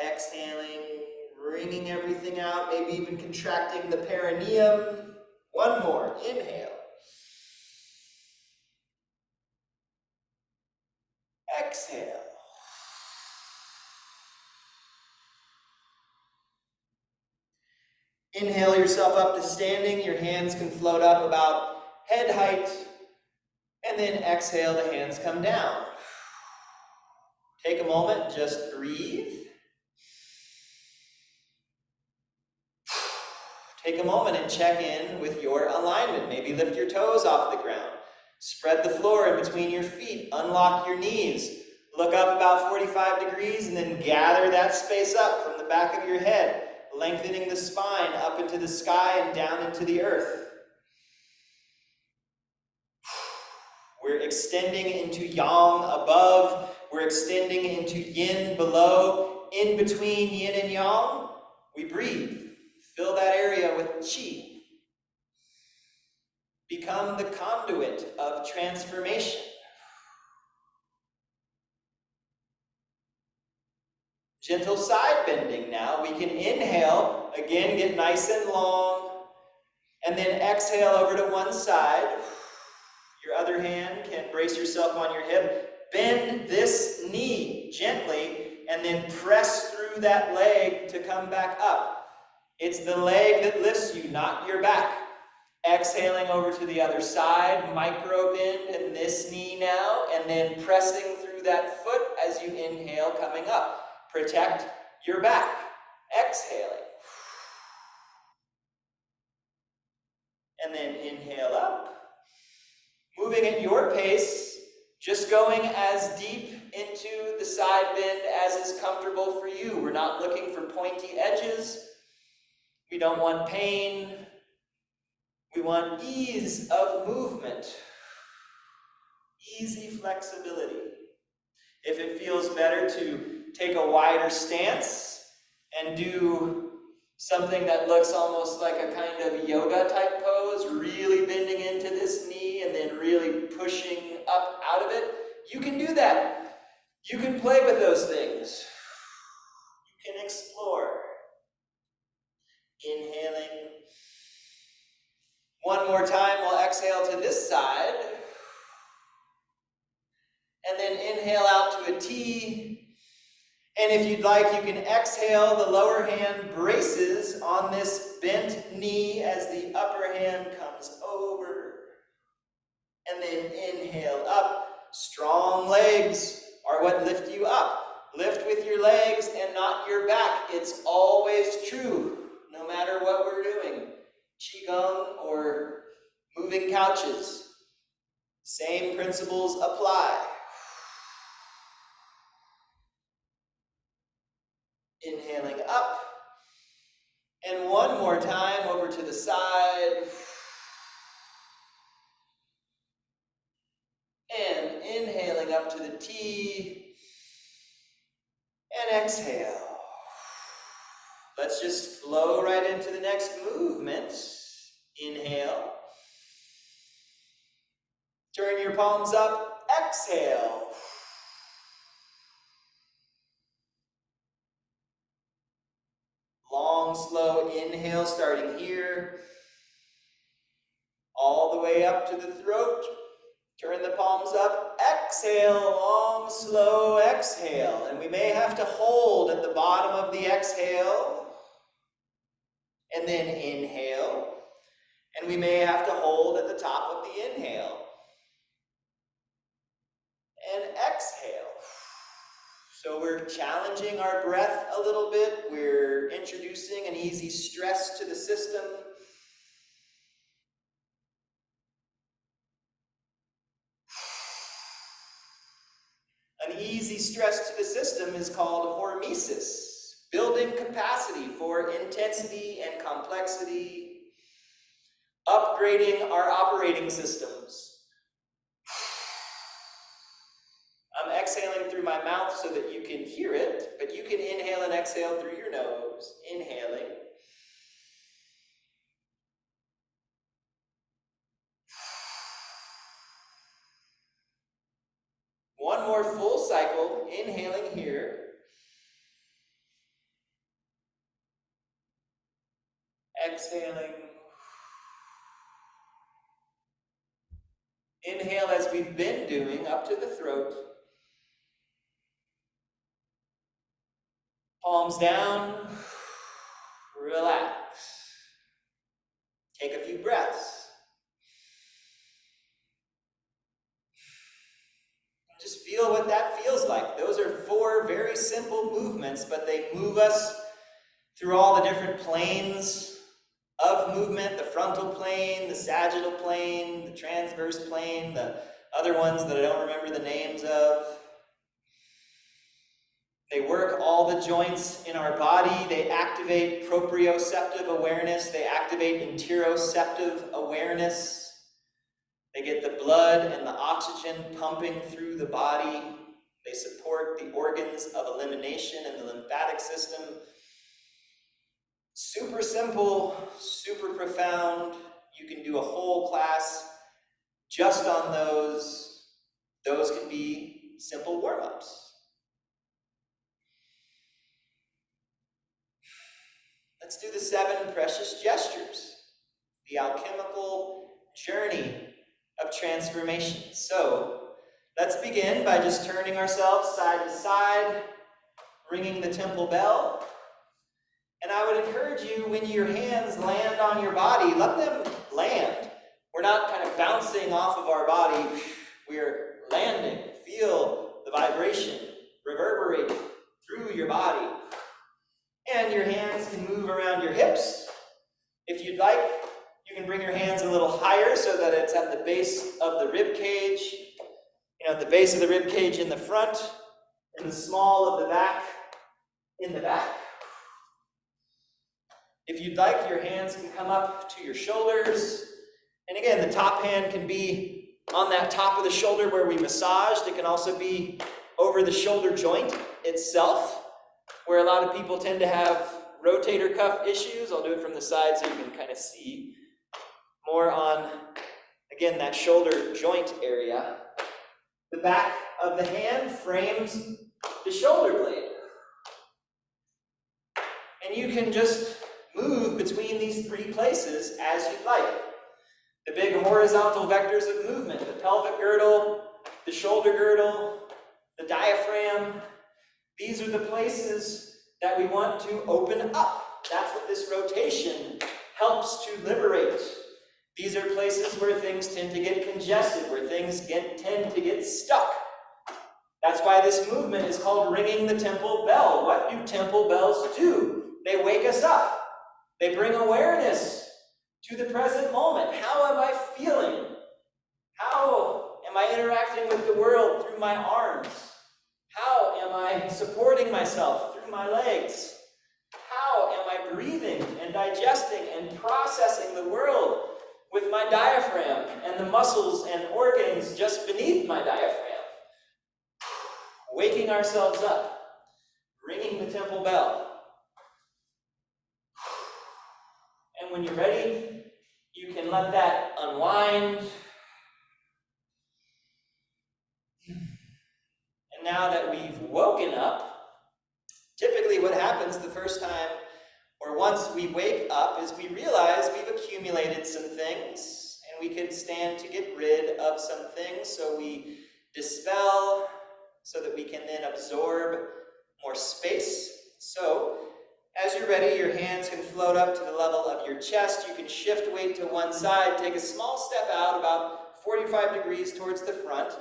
Exhaling, wringing everything out, maybe even contracting the perineum. 1 more. Inhale. Exhale. Inhale yourself up to standing. Your hands can float up about head height. And then exhale, the hands come down. Take a moment, just breathe. Take a moment and check in with your alignment. Maybe lift your toes off the ground. Spread the floor in between your feet. Unlock your knees. Look up about 45 degrees and then gather that space up from the back of your head, lengthening the spine up into the sky and down into the earth. We're extending into yang above. We're extending into yin below. In between yin and yang, we breathe. Fill that area with qi. Become the conduit of transformation. Gentle side bending now. We can inhale, again, get nice and long, and then exhale over to one side. Your other hand can brace yourself on your hip. Bend this knee gently, and then press through that leg to come back up. It's the leg that lifts you, not your back. Exhaling over to the other side, micro bend in this knee now, and then pressing through that foot as you inhale, coming up. Protect your back. Exhaling. And then inhale up. Moving at your pace, just going as deep into the side bend as is comfortable for you. We're not looking for pointy edges. We don't want pain. We want ease of movement. Easy flexibility. If it feels better to take a wider stance and do something that looks almost like a kind of yoga type pose, really bending into this knee and then really pushing up out of it, you can do that. You can play with those things. You can explore. Inhaling. 1 more time, we'll exhale to this side. And then inhale out to a T. And if you'd like, you can exhale. The lower hand braces on this bent knee as the upper hand comes over. And then inhale up. Strong legs are what lift you up. Lift with your legs and not your back. It's always true, no matter what we're doing. Qigong or moving couches. Same principles apply. Inhaling up. And one more time over to the side. And inhaling up to the T. And exhale. Let's just flow right into the next movement. Inhale. Turn your palms up. Exhale. Long, slow inhale starting here. All the way up to the throat. Turn the palms up. Exhale. Long, slow exhale. And we may have to hold at the bottom of the exhale. And then inhale. And we may have to hold at the top of the inhale. And exhale. So we're challenging our breath a little bit. We're introducing an easy stress to the system. An easy stress to the system is called hormesis, building capacity for intensity and complexity, upgrading our operating systems. I'm exhaling through my mouth so that you can hear it, but you can inhale and exhale through your nose. Inhaling. One more full cycle, inhaling here. Exhaling. Inhale as we've been doing, up to the throat. Palms down. Relax. Take a few breaths. And just feel what that feels like. Those are 4 very simple movements, but they move us through all the different planes of movement, the frontal plane, the sagittal plane, the transverse plane, the other ones that I don't remember the names of. They work all the joints in our body. They activate proprioceptive awareness. They activate interoceptive awareness. They get the blood and the oxygen pumping through the body. They support the organs of elimination and the lymphatic system. Super simple, super profound. You can do a whole class just on those. Those can be simple warm-ups. Let's do the 7 precious gestures, the alchemical journey of transformation. So let's begin by just turning ourselves side to side, ringing the temple bell. And I would encourage you, when your hands land on your body, let them land. We're not kind of bouncing off of our body. We're landing. Feel the vibration reverberating through your body. And your hands can move around your hips. If you'd like, you can bring your hands a little higher so that it's at the base of the rib cage. At the base of the rib cage in the front, and the small of the back in the back. If you'd like, your hands can come up to your shoulders. And again, the top hand can be on that top of the shoulder where we massaged. It can also be over the shoulder joint itself, where a lot of people tend to have rotator cuff issues. I'll do it from the side so you can kind of see more on, again, that shoulder joint area. The back of the hand frames the shoulder blade. And you can just move between these 3 places as you'd like. The big horizontal vectors of movement, the pelvic girdle, the shoulder girdle, the diaphragm. These are the places that we want to open up. That's what this rotation helps to liberate. These are places where things tend to get congested, where things tend to get stuck. That's why this movement is called ringing the temple bell. What do temple bells do? They wake us up. They bring awareness to the present moment. How am I feeling? How am I interacting with the world through my arms? How am I supporting myself through my legs? How am I breathing and digesting and processing the world with my diaphragm and the muscles and organs just beneath my diaphragm? Waking ourselves up, ringing the temple bell. And when you're ready, you can let that unwind. And now that we've woken up, typically what happens the first time or once we wake up is we realize we've accumulated some things and we could stand to get rid of some things. So we dispel so that we can then absorb more space. So as you're ready, your hands can float up to the level of your chest. You can shift weight to one side, take a small step out about 45 degrees towards the front,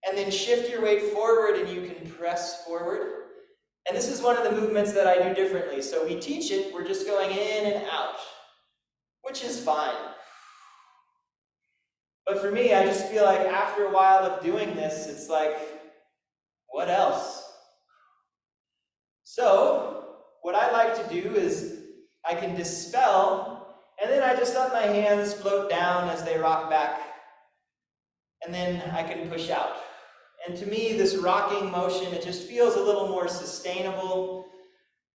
and then shift your weight forward and you can press forward. And this is one of the movements that I do differently. So we teach it, we're just going in and out, which is fine. But for me, I just feel like after a while of doing this, it's like, what else? So what I like to do is I can dispel, and then I just let my hands float down as they rock back, and then I can push out. And to me, this rocking motion, it just feels a little more sustainable.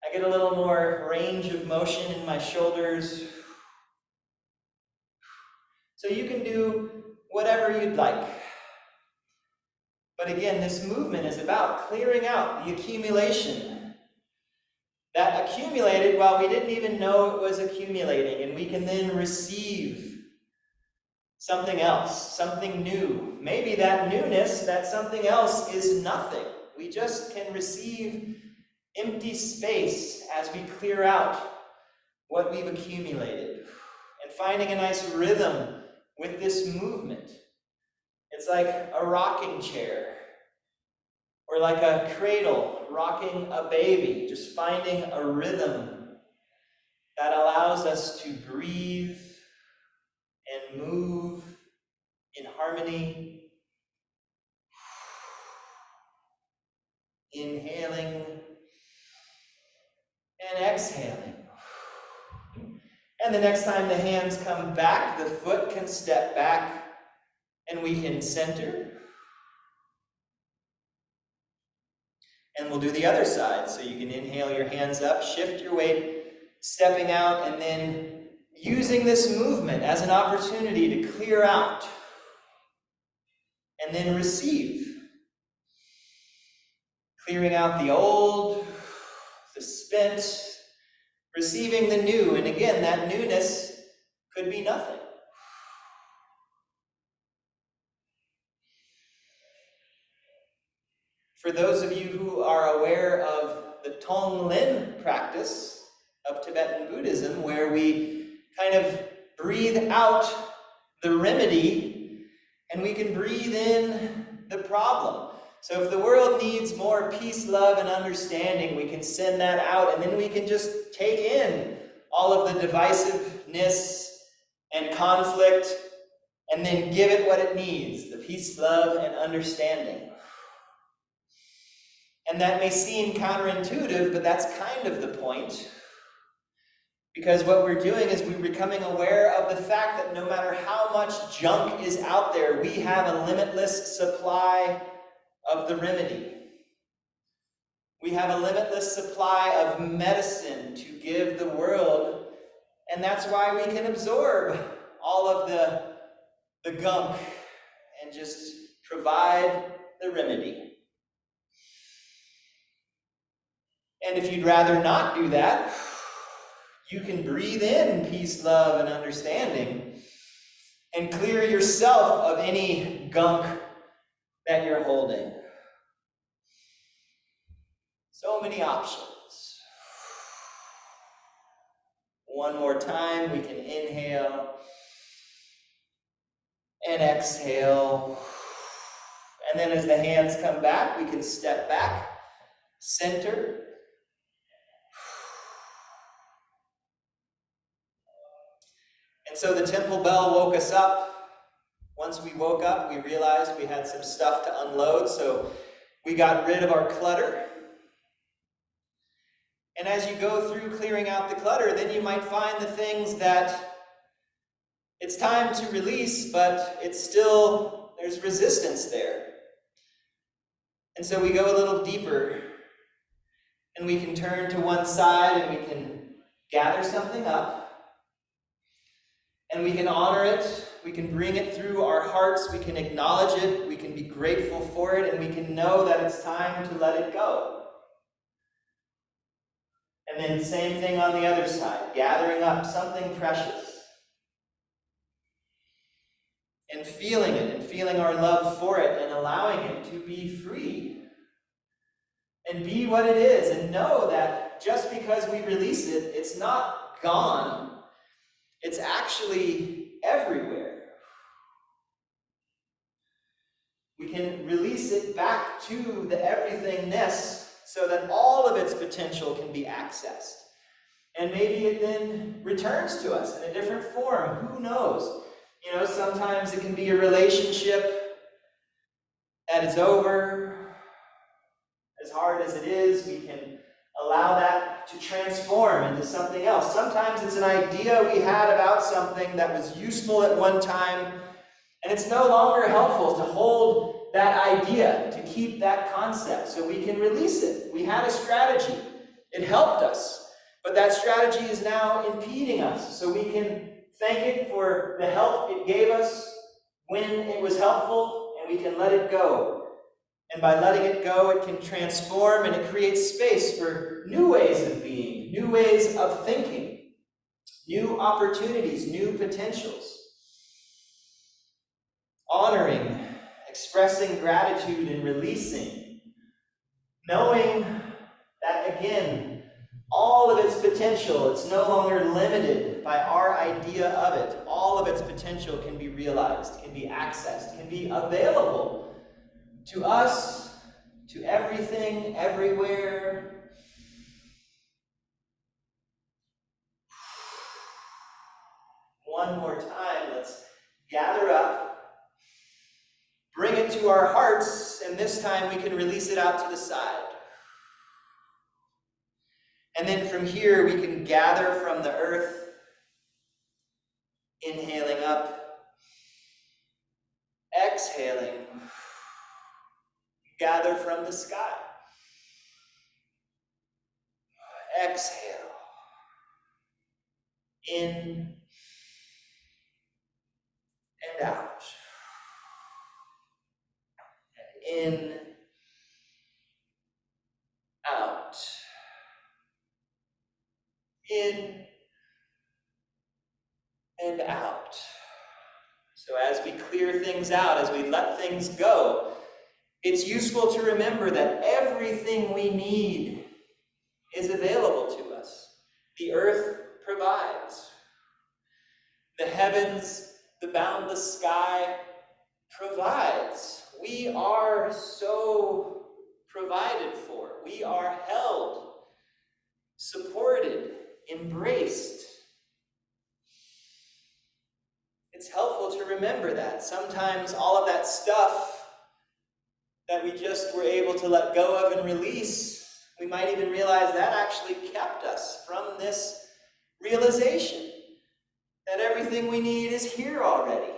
I get a little more range of motion in my shoulders. So you can do whatever you'd like. But again, this movement is about clearing out the accumulation that accumulated while we didn't even know it was accumulating, and we can then receive something else, something new. Maybe that newness, that something else is nothing. We just can receive empty space as we clear out what we've accumulated. And finding a nice rhythm with this movement. It's like a rocking chair, or like a cradle rocking a baby, just finding a rhythm that allows us to breathe and move in harmony. Inhaling and exhaling. And the next time the hands come back, the foot can step back and we can center. And we'll do the other side. So you can inhale your hands up, shift your weight, stepping out, and then using this movement as an opportunity to clear out and then receive. Clearing out the old, the spent, receiving the new. And again, that newness could be nothing. For those of you who are aware of the Tonglen practice of Tibetan Buddhism, where we kind of breathe out the remedy and we can breathe in the problem. So if the world needs more peace, love, and understanding, we can send that out, and then we can just take in all of the divisiveness and conflict and then give it what it needs, the peace, love, and understanding. And that may seem counterintuitive, but that's kind of the point. Because what we're doing is we're becoming aware of the fact that no matter how much junk is out there, we have a limitless supply of the remedy. We have a limitless supply of medicine to give the world, and that's why we can absorb all of the gunk and just provide the remedy. And if you'd rather not do that, you can breathe in peace, love, and understanding and clear yourself of any gunk that you're holding. So many options. One more time, we can inhale And exhale. And then as the hands come back, we can step back, center. And so the temple bell woke us up. Once we woke up, we realized we had some stuff to unload, so we got rid of our clutter. And as you go through clearing out the clutter, then you might find the things that it's time to release, but it's still, there's resistance there. And so we go a little deeper, and we can turn to one side and we can gather something up. And we can honor it, we can bring it through our hearts, we can acknowledge it, we can be grateful for it, and we can know that it's time to let it go. And then same thing on the other side, gathering up something precious. And feeling it, and feeling our love for it, and allowing it to be free. And be what it is, and know that just because we release it, it's not gone. It's actually everywhere. We can release it back to the everythingness so that all of its potential can be accessed. And maybe it then returns to us in a different form. Who knows? You know, sometimes it can be a relationship that is over. As hard as it is, we can allow that to transform into something else. Sometimes it's an idea we had about something that was useful at one time, and it's no longer helpful to hold that idea, to keep that concept, so we can release it. We had a strategy. It helped us, but that strategy is now impeding us, so we can thank it for the help it gave us when it was helpful, and we can let it go. And by letting it go, it can transform, and it creates space for new ways of being, new ways of thinking, new opportunities, new potentials. Honoring, expressing gratitude, and releasing. Knowing that, again, all of its potential, it's no longer limited by our idea of it. All of its potential can be realized, can be accessed, can be available to us, to everything, everywhere. One more time, let's gather up, bring it to our hearts, and this time we can release it out to the side. And then from here, we can gather from the earth, inhaling up, exhaling, gather from the sky. Exhale, in and out. In, out. In and out. So as we clear things out, as we let things go, it's useful to remember that everything we need is available to us. The earth provides. The heavens, the boundless sky provides. We are so provided for. We are held, supported, embraced. It's helpful to remember that. Sometimes all of that stuff that we just were able to let go of and release, we might even realize that actually kept us from this realization that everything we need is here already.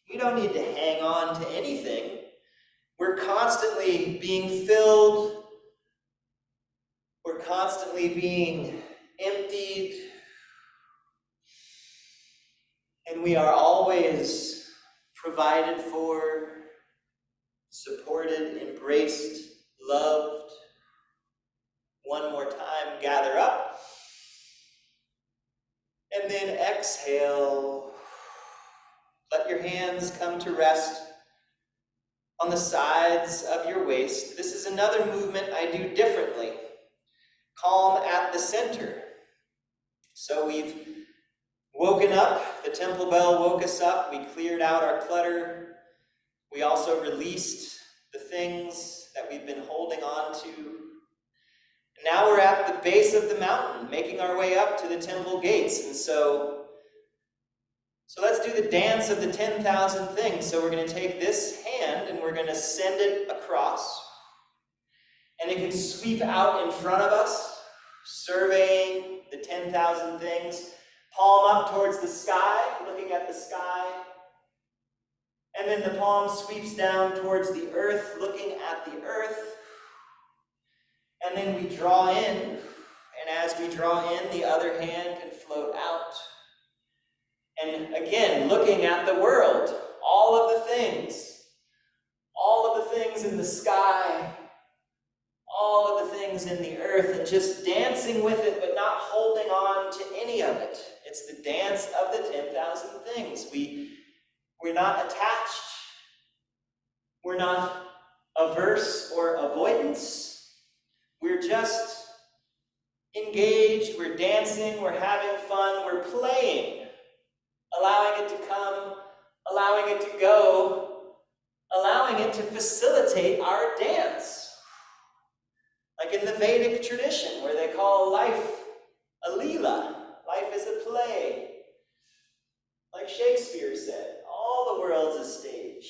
We don't need to hang on to anything. We're constantly being filled. We're constantly being emptied. And we are always provided for, supported, embraced, loved. One more time, gather up. And then exhale. Let your hands come to rest on the sides of your waist. This is another movement I do differently. Calm at the center. So we've woken up. The temple bell woke us up. We cleared out our clutter. We also released the things that we've been holding on to. And now we're at the base of the mountain, making our way up to the temple gates. And so let's do the dance of the 10,000 things. So we're going to take this hand and we're going to send it across. And it can sweep out in front of us, surveying the 10,000 things. Palm up towards the sky, looking at the sky. And then the palm sweeps down towards the earth, looking at the earth. And then we draw in. And as we draw in, the other hand can float out. And again, looking at the world, all of the things in the sky, all of the things in the earth, and just dancing with it, but not holding on to any of it. It's the dance of the 10,000 things. We're not attached. We're not averse or avoidance. We're just engaged. We're dancing. We're having fun. We're playing. Allowing it to come, allowing it to go, allowing it to facilitate our dance. Like in the Vedic tradition, where they call life a leela. Life is a play. Like Shakespeare said, all the world's a stage.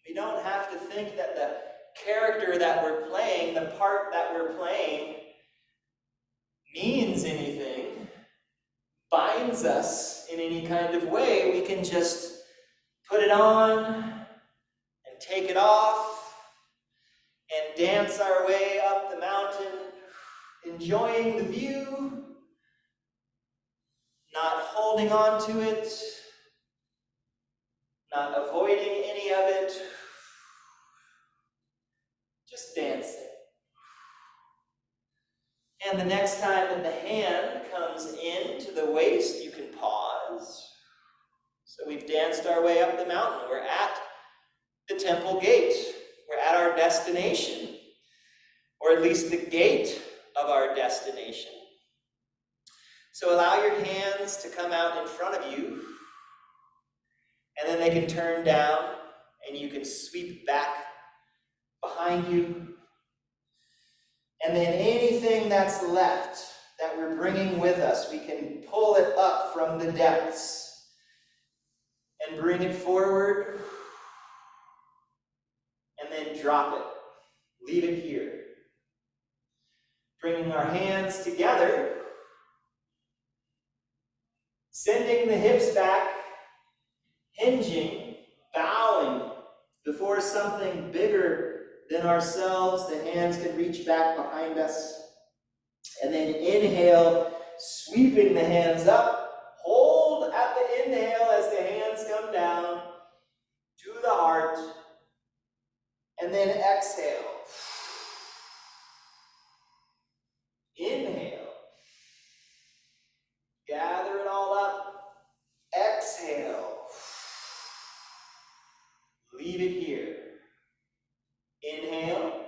We don't have to think that the character that we're playing, the part that we're playing, means anything, binds us in any kind of way. We can just put it on and take it off and dance our way up the mountain, enjoying the view, not holding on to it, not avoiding any of it, just dancing. And the next time that the hand comes into the waist, you can pause. So we've danced our way up the mountain. We're at the temple gate. We're at our destination, or at least the gate of our destination. So allow your hands to come out in front of you, and then they can turn down, and you can sweep back behind you. And then anything that's left that we're bringing with us, we can pull it up from the depths and bring it forward, and then drop it. Leave it here. Bringing our hands together, sending the hips back, hinging, bowing before something bigger than ourselves. The hands can reach back behind us. And then inhale, sweeping the hands up. Hold at the inhale as the hands come down to the heart. And then exhale. Inhale. Gather it all up. Exhale. Leave it here. Inhale.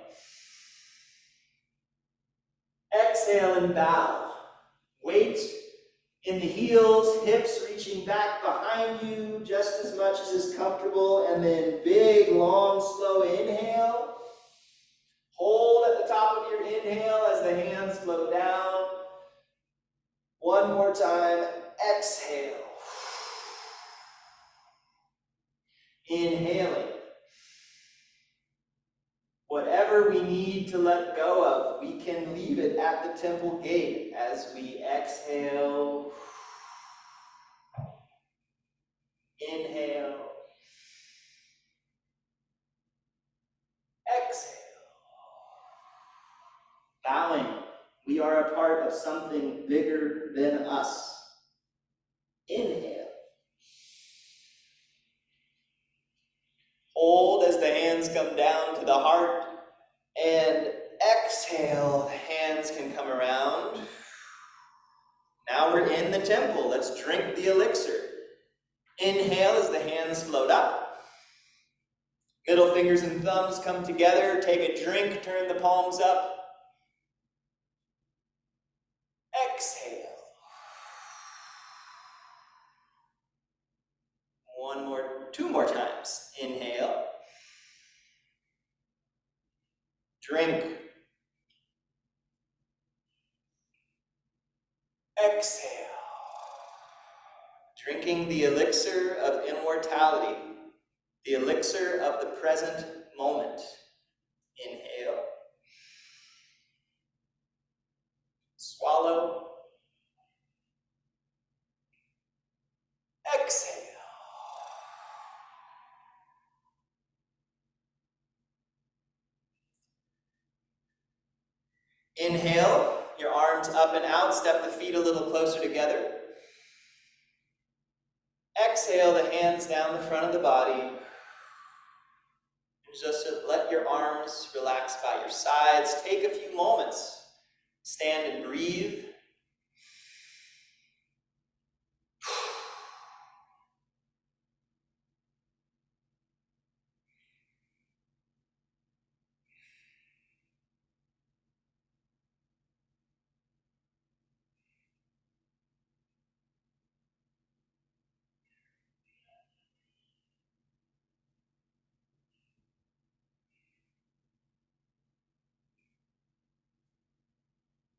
Exhale and bow. Weight in the heels, hips reaching back behind you just as much as is comfortable. And then big, long, slow inhale. Hold at the top of your inhale as the hands float down. One more time. Exhale. Inhaling. Whatever we need to let go of, we can leave it at the temple gate as we exhale. Inhale. Exhale. Bowing. We are a part of something bigger than us. Inhale. Hold as the hands come down to the heart. And exhale, the hands can come around. Now we're in the temple. Let's drink the elixir. Inhale as the hands float up. Middle fingers and thumbs come together. Take a drink, turn the palms up. Exhale. 2 more times. Inhale. Drink. Exhale. Drinking the elixir of immortality, the elixir of the present moment. Inhale. Swallow. Exhale. Inhale, your arms up and out, step the feet a little closer together. Exhale, the hands down the front of the body. And just let your arms relax by your sides. Take a few moments. Stand and breathe.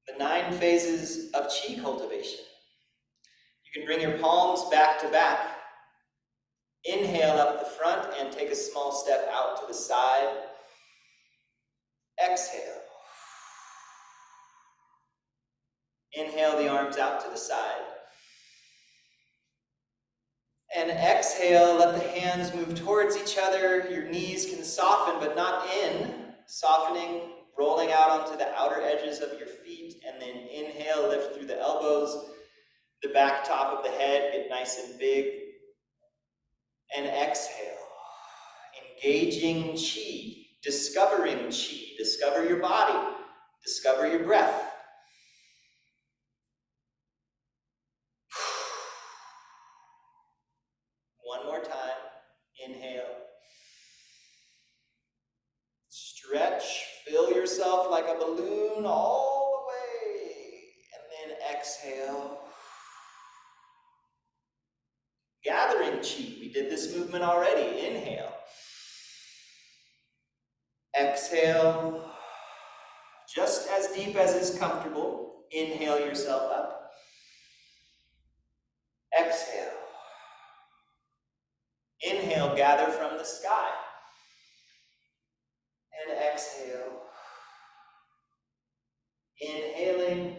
The 9 phases of Qi cultivation. You can bring your palms back to back. Inhale up the front and take a small step out to the side. Exhale. Inhale the arms out to the side. And exhale, let the hands move towards each other. Your knees can soften, but not in. Softening, rolling out onto the outer edges of your feet. And then inhale, lift through the elbows. The back top of the head, get nice and big. And exhale. Engaging Qi, discovering Qi. Discover your body. Discover your breath. One more time. Inhale. Stretch. Fill yourself like a balloon all the way. And then exhale. Gathering Qi. We did this movement already. Inhale. Exhale. Just as deep as is comfortable. Inhale yourself up. Exhale. Inhale, gather from the sky. And exhale. Inhaling.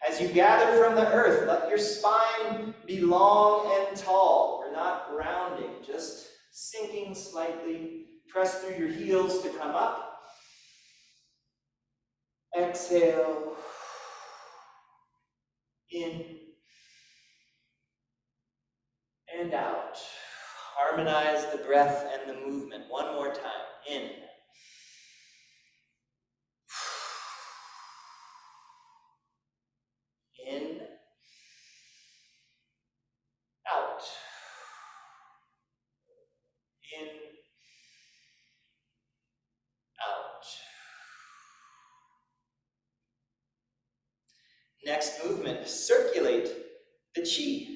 As you gather from the earth, let your spine be long and tall. We're not rounding, just sinking slightly. Press through your heels to come up. Exhale. In. And out. Harmonize the breath and the movement. One more time. In. In. Out. In. Out. Next movement, circulate the Qi.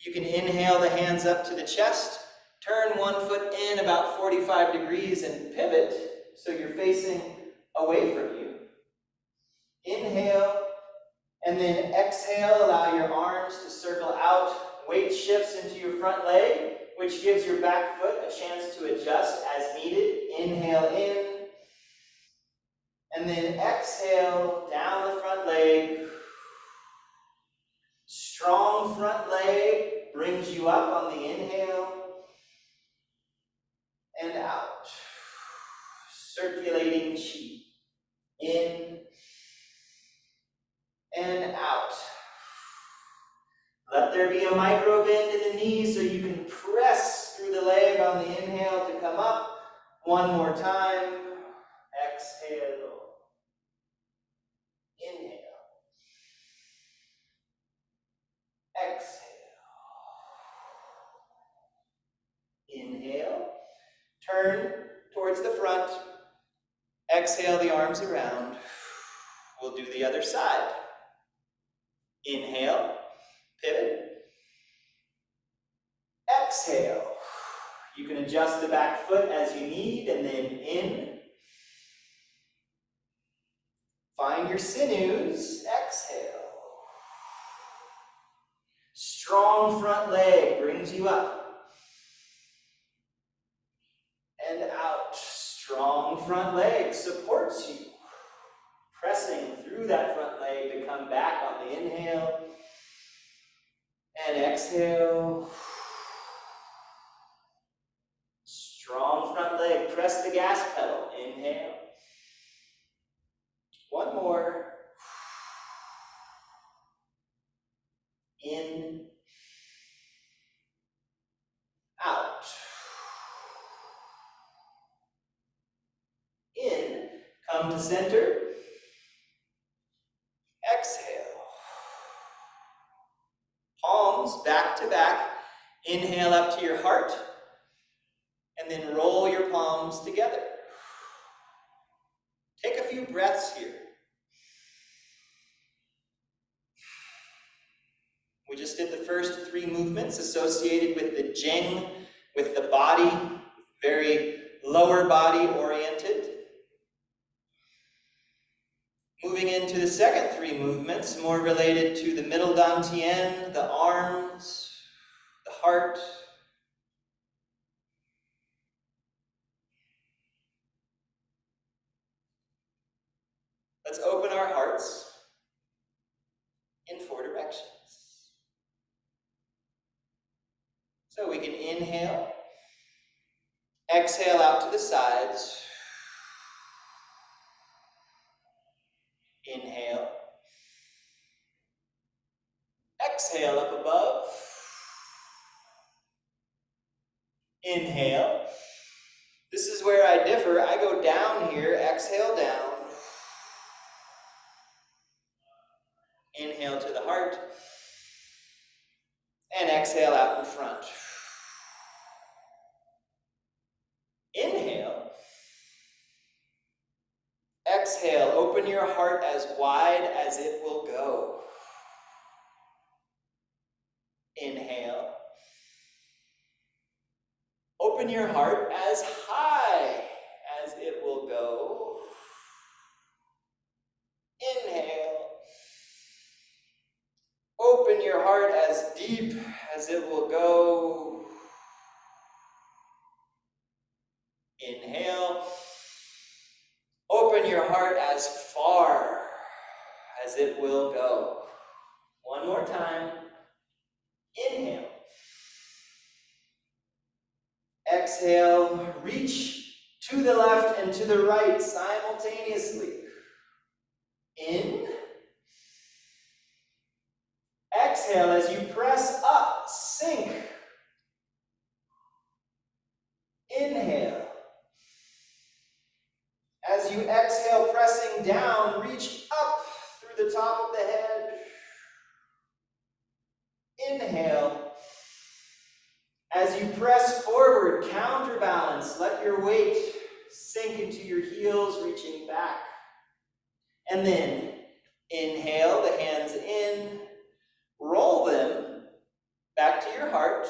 You can inhale the hands up to the chest, turn one foot in about 45 degrees and pivot so you're facing away from you. Inhale, and then exhale, allow your arms to circle out. Weight shifts into your front leg, which gives your back foot a chance to adjust as needed. Inhale in, and then exhale, down the front leg. Strong front leg brings you up on the inhale and out. Circulating Qi. In and out. Let there be a micro bend in the knees so you can press through the leg on the inhale to come up. One more time. Exhale. Inhale. Exhale. Inhale. Turn towards the front. Exhale the arms around. We'll do the other side. Inhale. Pivot. Exhale. You can adjust the back foot as you need, and then in. Find your sinews. Exhale. Strong front leg brings you up. And out. Strong front leg supports you. Pressing through that front leg to come back on the inhale. And exhale. Strong front leg. Press the gas pedal. Inhale. One more. In. Out. In. Come to center. Exhale. Palms back to back. Inhale up to your heart. And then roll your palms together. Take a few breaths here. We just did the first 3 movements associated with the Zheng, with the body, very lower body oriented. Moving into the second 3 movements, more related to the middle dantian, the arms, the heart. Let's open our hearts in 4 directions. So we can inhale, exhale out to the sides, inhale, exhale up above, inhale. This is where I differ. I go down here, exhale down, inhale to the heart, and exhale out in front. Inhale. Exhale, open your heart as wide as it will go. Inhale. Open your heart as high as it will go. Inhale. Open your heart as deep as it will go. Inhale. Open your heart as far as it will go. One more time. Inhale. Exhale. Reach to the left and to the right simultaneously. In. Exhale as you press up, sink. Inhale. As you exhale, pressing down, reach up through the top of the head. Inhale. As you press forward, counterbalance, let your weight sink into your heels, reaching back. And then inhale, the hands in, roll them back to your heart.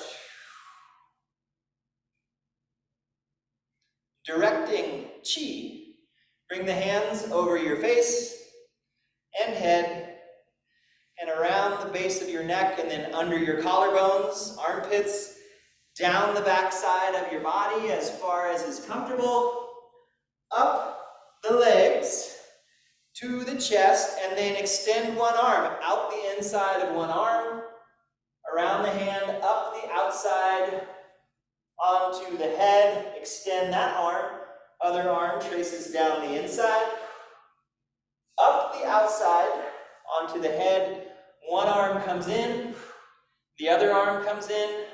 Directing Qi. Bring the hands over your face and head and around the base of your neck and then under your collarbones, armpits, down the back side of your body as far as is comfortable, up the legs to the chest, and then extend one arm out the inside of one arm, around the hand, up the outside, onto the head, extend that arm, other arm traces down the inside, up the outside, onto the head, one arm comes in, the other arm comes in,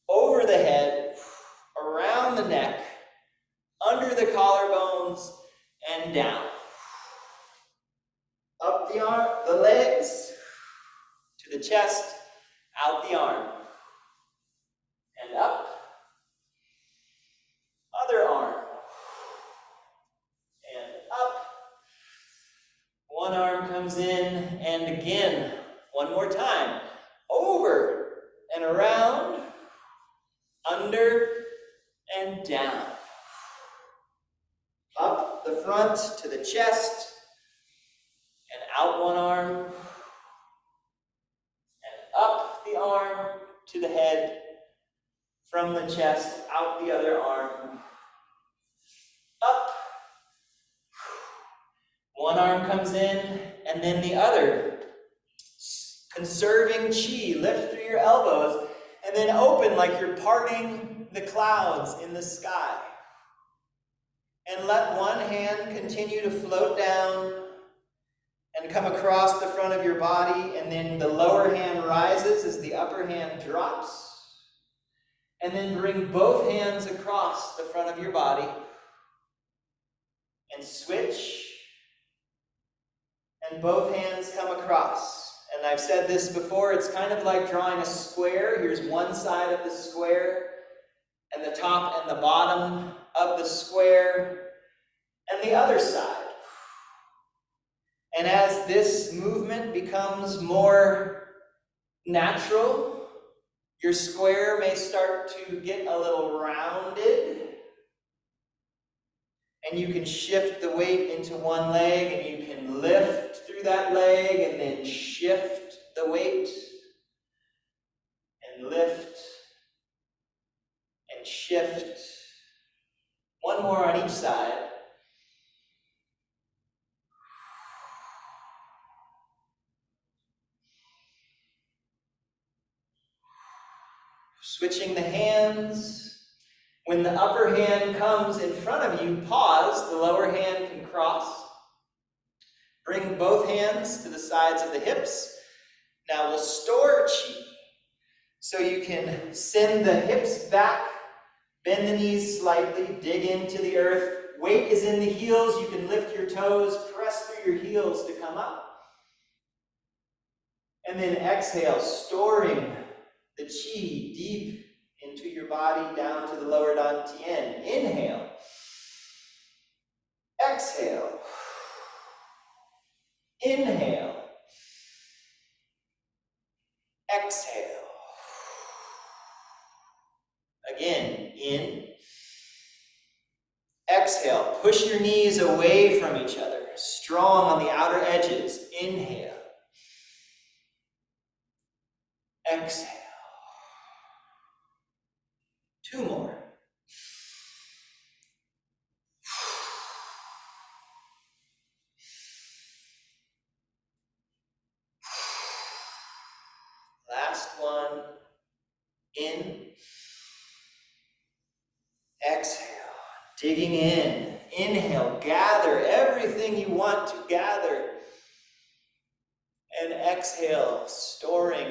over the head, around the neck, under the collarbones, and down. Up the arm, the legs, to the chest, out the arm, and up, other arm, and up. One arm comes in, and again, one more time, over and around, under and down. Up the front to the chest, and out one arm, and up the arm to the head, from the chest, out the other arm, up. One arm comes in, and then the other. Conserving chi, lift through your elbows, and then open like you're parting the clouds in the sky. And let one hand continue to float down and come across the front of your body, and then the lower hand rises as the upper hand drops. And then bring both hands across the front of your body and switch. And both hands come across. And I've said this before, it's kind of like drawing a square. Here's one side of the square, and the top and the bottom of the square, and the other side. And as this movement becomes more natural, your square may start to get a little rounded, and you can shift the weight into one leg, and you can lift through that leg, and then shift the weight, and lift, and shift. One more on each side. Switching the hands. When the upper hand comes in front of you, pause. The lower hand can cross. Bring both hands to the sides of the hips. Now we'll store chi. So you can send the hips back, bend the knees slightly, dig into the earth. Weight is in the heels. You can lift your toes, press through your heels to come up. And then exhale, storing the chi deep into your body, down to the lower dantian. Inhale. Exhale. Inhale. Exhale. Again, in. Exhale. Push your knees away from each other. Strong on the outer edges. Inhale. Exhale. Two more. Last one. In. Exhale. Digging in. Inhale. Gather everything you want to gather. And exhale, storing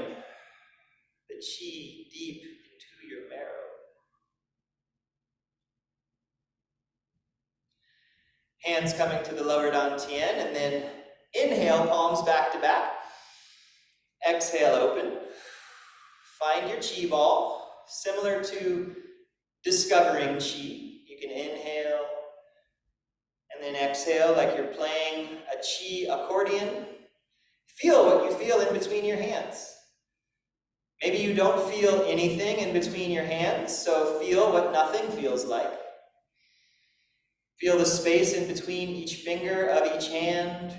the chi deep into your marrow. Hands coming to the lower dantian, and then inhale, palms back to back. Exhale, open. Find your chi ball, similar to discovering chi. You can inhale, and then exhale like you're playing a chi accordion. Feel what you feel in between your hands. Maybe you don't feel anything in between your hands, so feel what nothing feels like. Feel the space in between each finger of each hand.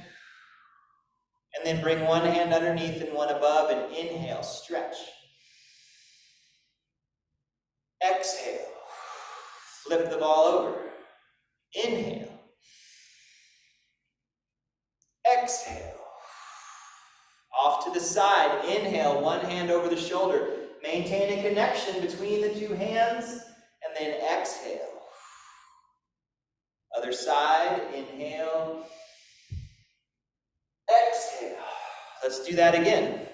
And then bring one hand underneath and one above, and inhale, stretch. Exhale, flip the ball over. Inhale. Exhale. Off to the side, inhale, one hand over the shoulder. Maintain a connection between the two hands, and then exhale. Other side, inhale. Exhale. Let's do that again.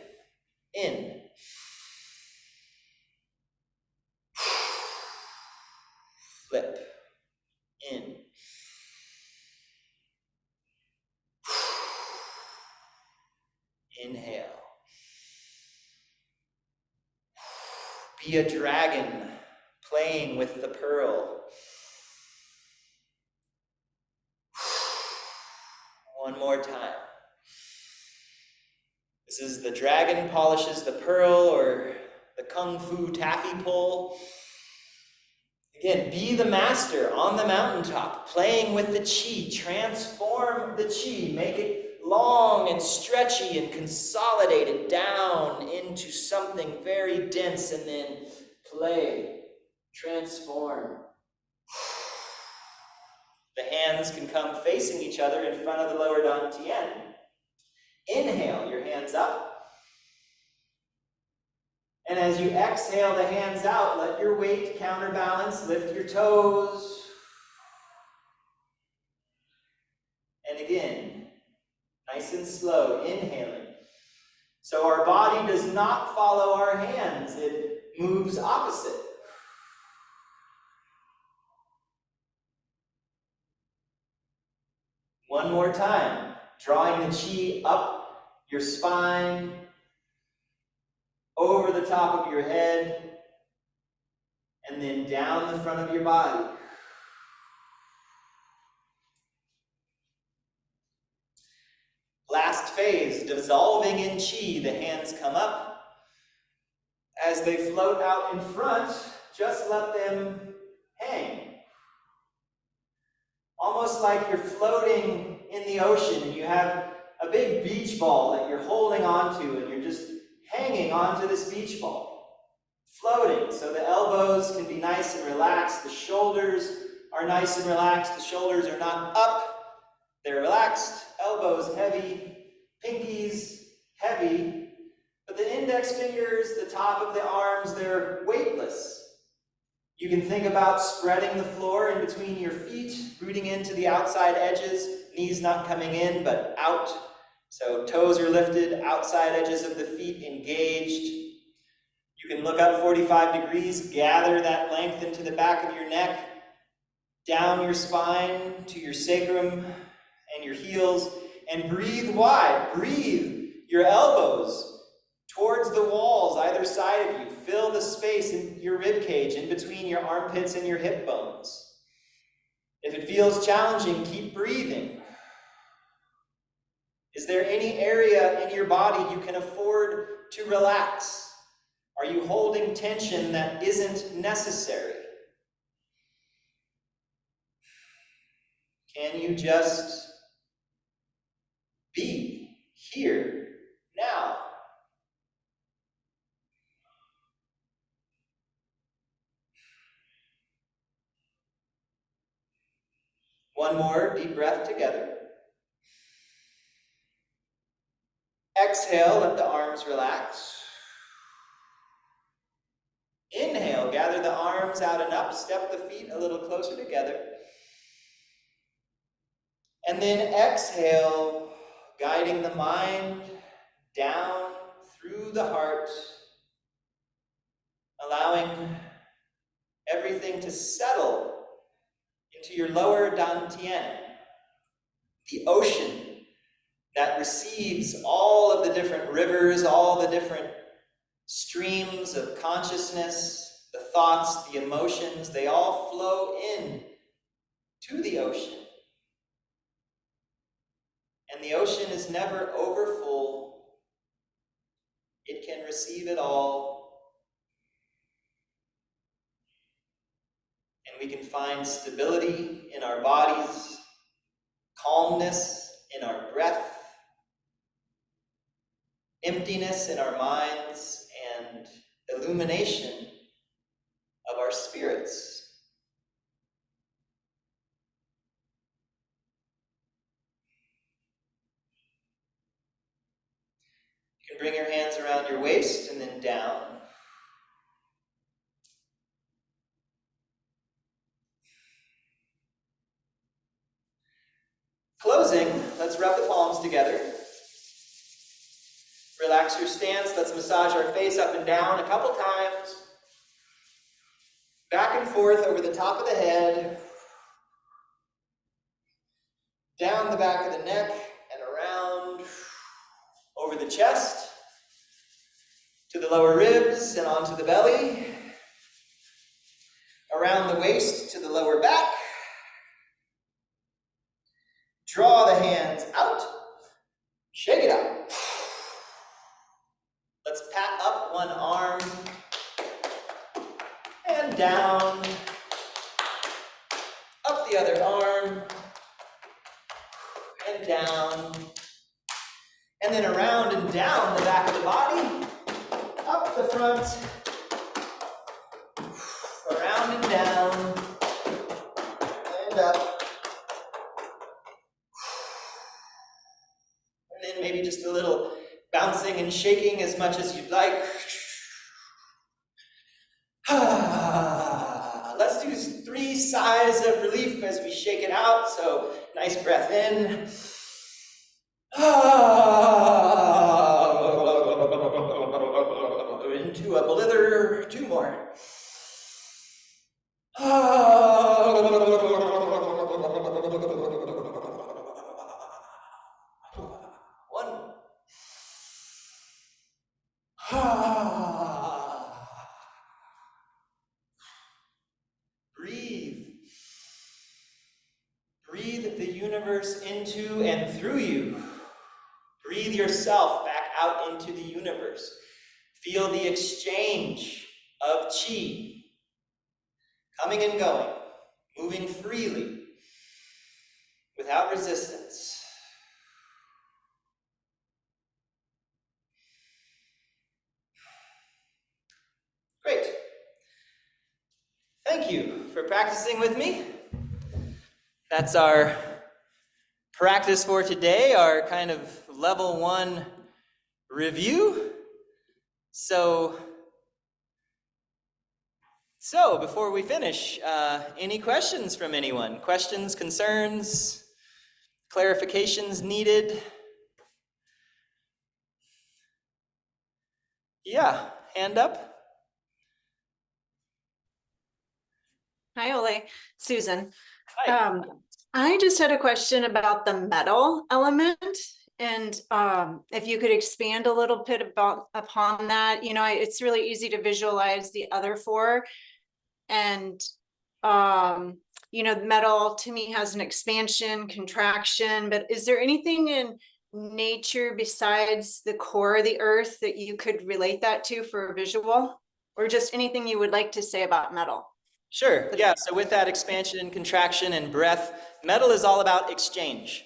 In. Flip. In. Inhale. Be a dragon playing with the pearl. One more time. This is the dragon polishes the pearl, or the kung fu taffy pole. Again, be the master on the mountaintop, playing with the chi. Transform the chi. Make it long and stretchy and consolidate it down into something very dense, and then play. Transform. The hands can come facing each other in front of the lower dantian. Inhale, your hands up. And as you exhale the hands out, let your weight counterbalance, lift your toes. And again, nice and slow, inhaling. So our body does not follow our hands, it moves opposite. One more time, drawing the chi up your spine, over the top of your head, and then down the front of your body. Last phase, dissolving in chi. The hands come up. As they float out in front, just let them hang. Almost like you're floating in the ocean and you have a big beach ball that you're holding onto and you're just hanging onto this beach ball. Floating, so the elbows can be nice and relaxed. The shoulders are nice and relaxed. The shoulders are not up. They're relaxed, elbows heavy, pinkies heavy, but the index fingers, the top of the arms, they're weightless. You can think about spreading the floor in between your feet, rooting into the outside edges, knees not coming in, but out. So toes are lifted, outside edges of the feet engaged. You can look up 45 degrees, gather that length into the back of your neck, down your spine to your sacrum and your heels, and breathe wide. Breathe your elbows towards the walls either side of you. Fill the space in your rib cage in between your armpits and your hip bones. If it feels challenging, keep breathing. Is there any area in your body you can afford to relax? Are you holding tension that isn't necessary? Can you just be here now? One more deep breath together. Exhale, let the arms relax. Inhale, gather the arms out and up, step the feet a little closer together. And then exhale, guiding the mind down through the heart, allowing everything to settle into your lower dantian, the ocean that receives all of the different rivers, all the different streams of consciousness, the thoughts, the emotions, they all flow in to the ocean. And the ocean is never overfull. It can receive it all. And we can find stability in our bodies, calmness in our breath, emptiness in our minds, and illumination of our spirits. You can bring your hands around your waist and then down. Closing, let's rub the palms together. Relax your stance. Let's massage our face up and down a couple times. Back and forth over the top of the head. Down the back of the neck and around. Over the chest. To the lower ribs and onto the belly. Around the waist to the lower back. Draw the hands out. Shake it out. Let's pat up one arm and down. and then around and down the back of the body, up the front, around and down, and up. And then maybe just a little bouncing and shaking as much as you'd like. Let's do 3 sighs of relief as we shake it out. So nice breath in. Into a blither, 2 more. 1. Breathe. Breathe the universe into and through you. Breathe yourself back out into the universe. Feel the exchange of qi, coming and going, moving freely, without resistance. Great. Thank you for practicing with me. That's our practice for today, our kind of level 1 review. So before we finish, any questions from anyone? Questions, concerns, clarifications needed? Yeah, hand up. Hi, Ole. Susan. Hi. I just had a question about the metal element, and if you could expand a little bit upon that. You know, it's really easy to visualize the other 4, and you know, metal to me has an expansion, contraction. But is there anything in nature besides the core of the earth that you could relate that to for a visual, or just anything you would like to say about metal? Sure, yeah, so with that expansion and contraction and breath, metal is all about exchange.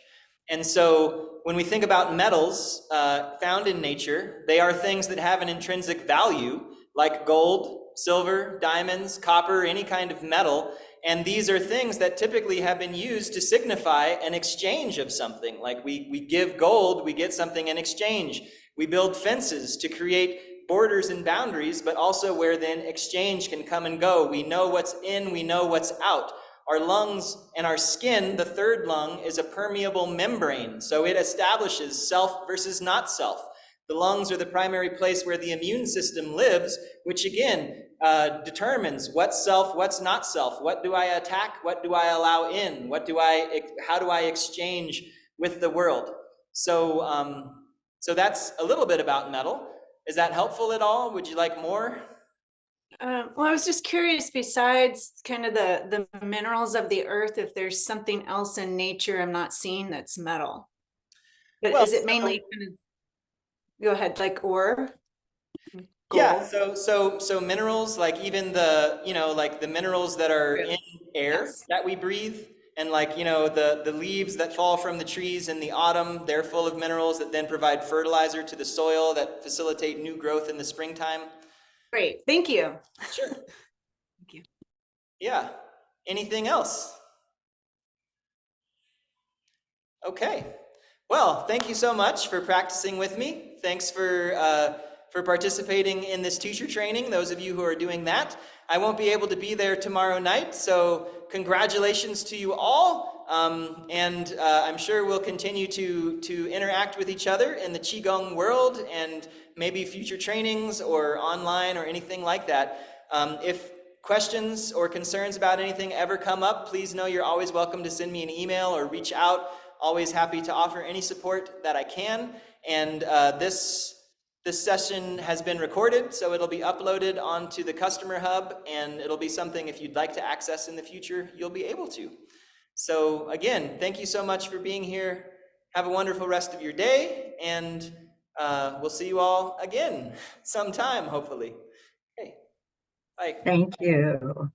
And so when we think about metals found in nature, they are things that have an intrinsic value, like gold, silver, diamonds, copper, any kind of metal. And these are things that typically have been used to signify an exchange of something. Like we give gold, we get something in exchange. We build fences to create borders and boundaries, but also where then exchange can come and go. We know what's in, we know what's out. Our lungs and our skin, the 3rd lung, is a permeable membrane, so it establishes self versus not self. The lungs are the primary place where the immune system lives, which again determines what's self, what's not self. What do I attack? What do I allow in? How do I exchange with the world? So, so that's a little bit about metal. Is that helpful at all? Would you like more? Well, I was just curious, besides kind of the minerals of the earth, if there's something else in nature I'm not seeing that's metal. But Well, is it mainly go ahead, like ore? Yeah, Gold? so minerals, like even the, like the minerals that are in air Yes. that we breathe, and like, the leaves that fall from the trees in the autumn, they're full of minerals that then provide fertilizer to the soil that facilitate new growth in the springtime. Great, thank you. Sure. Thank you. Yeah. Anything else? Okay. Well, thank you so much for practicing with me. Thanks for participating in this teacher training, those of you who are doing that. I won't be able to be there tomorrow night, so congratulations to you all. And I'm sure we'll continue to interact with each other in the Qigong world, and maybe future trainings or online or anything like that. If questions or concerns about anything ever come up, please know you're always welcome to send me an email or reach out. Always happy to offer any support that I can. And this session has been recorded, so it'll be uploaded onto the Customer Hub, and it'll be something, if you'd like to access in the future, you'll be able to. So again, thank you so much for being here. Have a wonderful rest of your day, and we'll see you all again sometime, hopefully. Okay, bye. Thank you.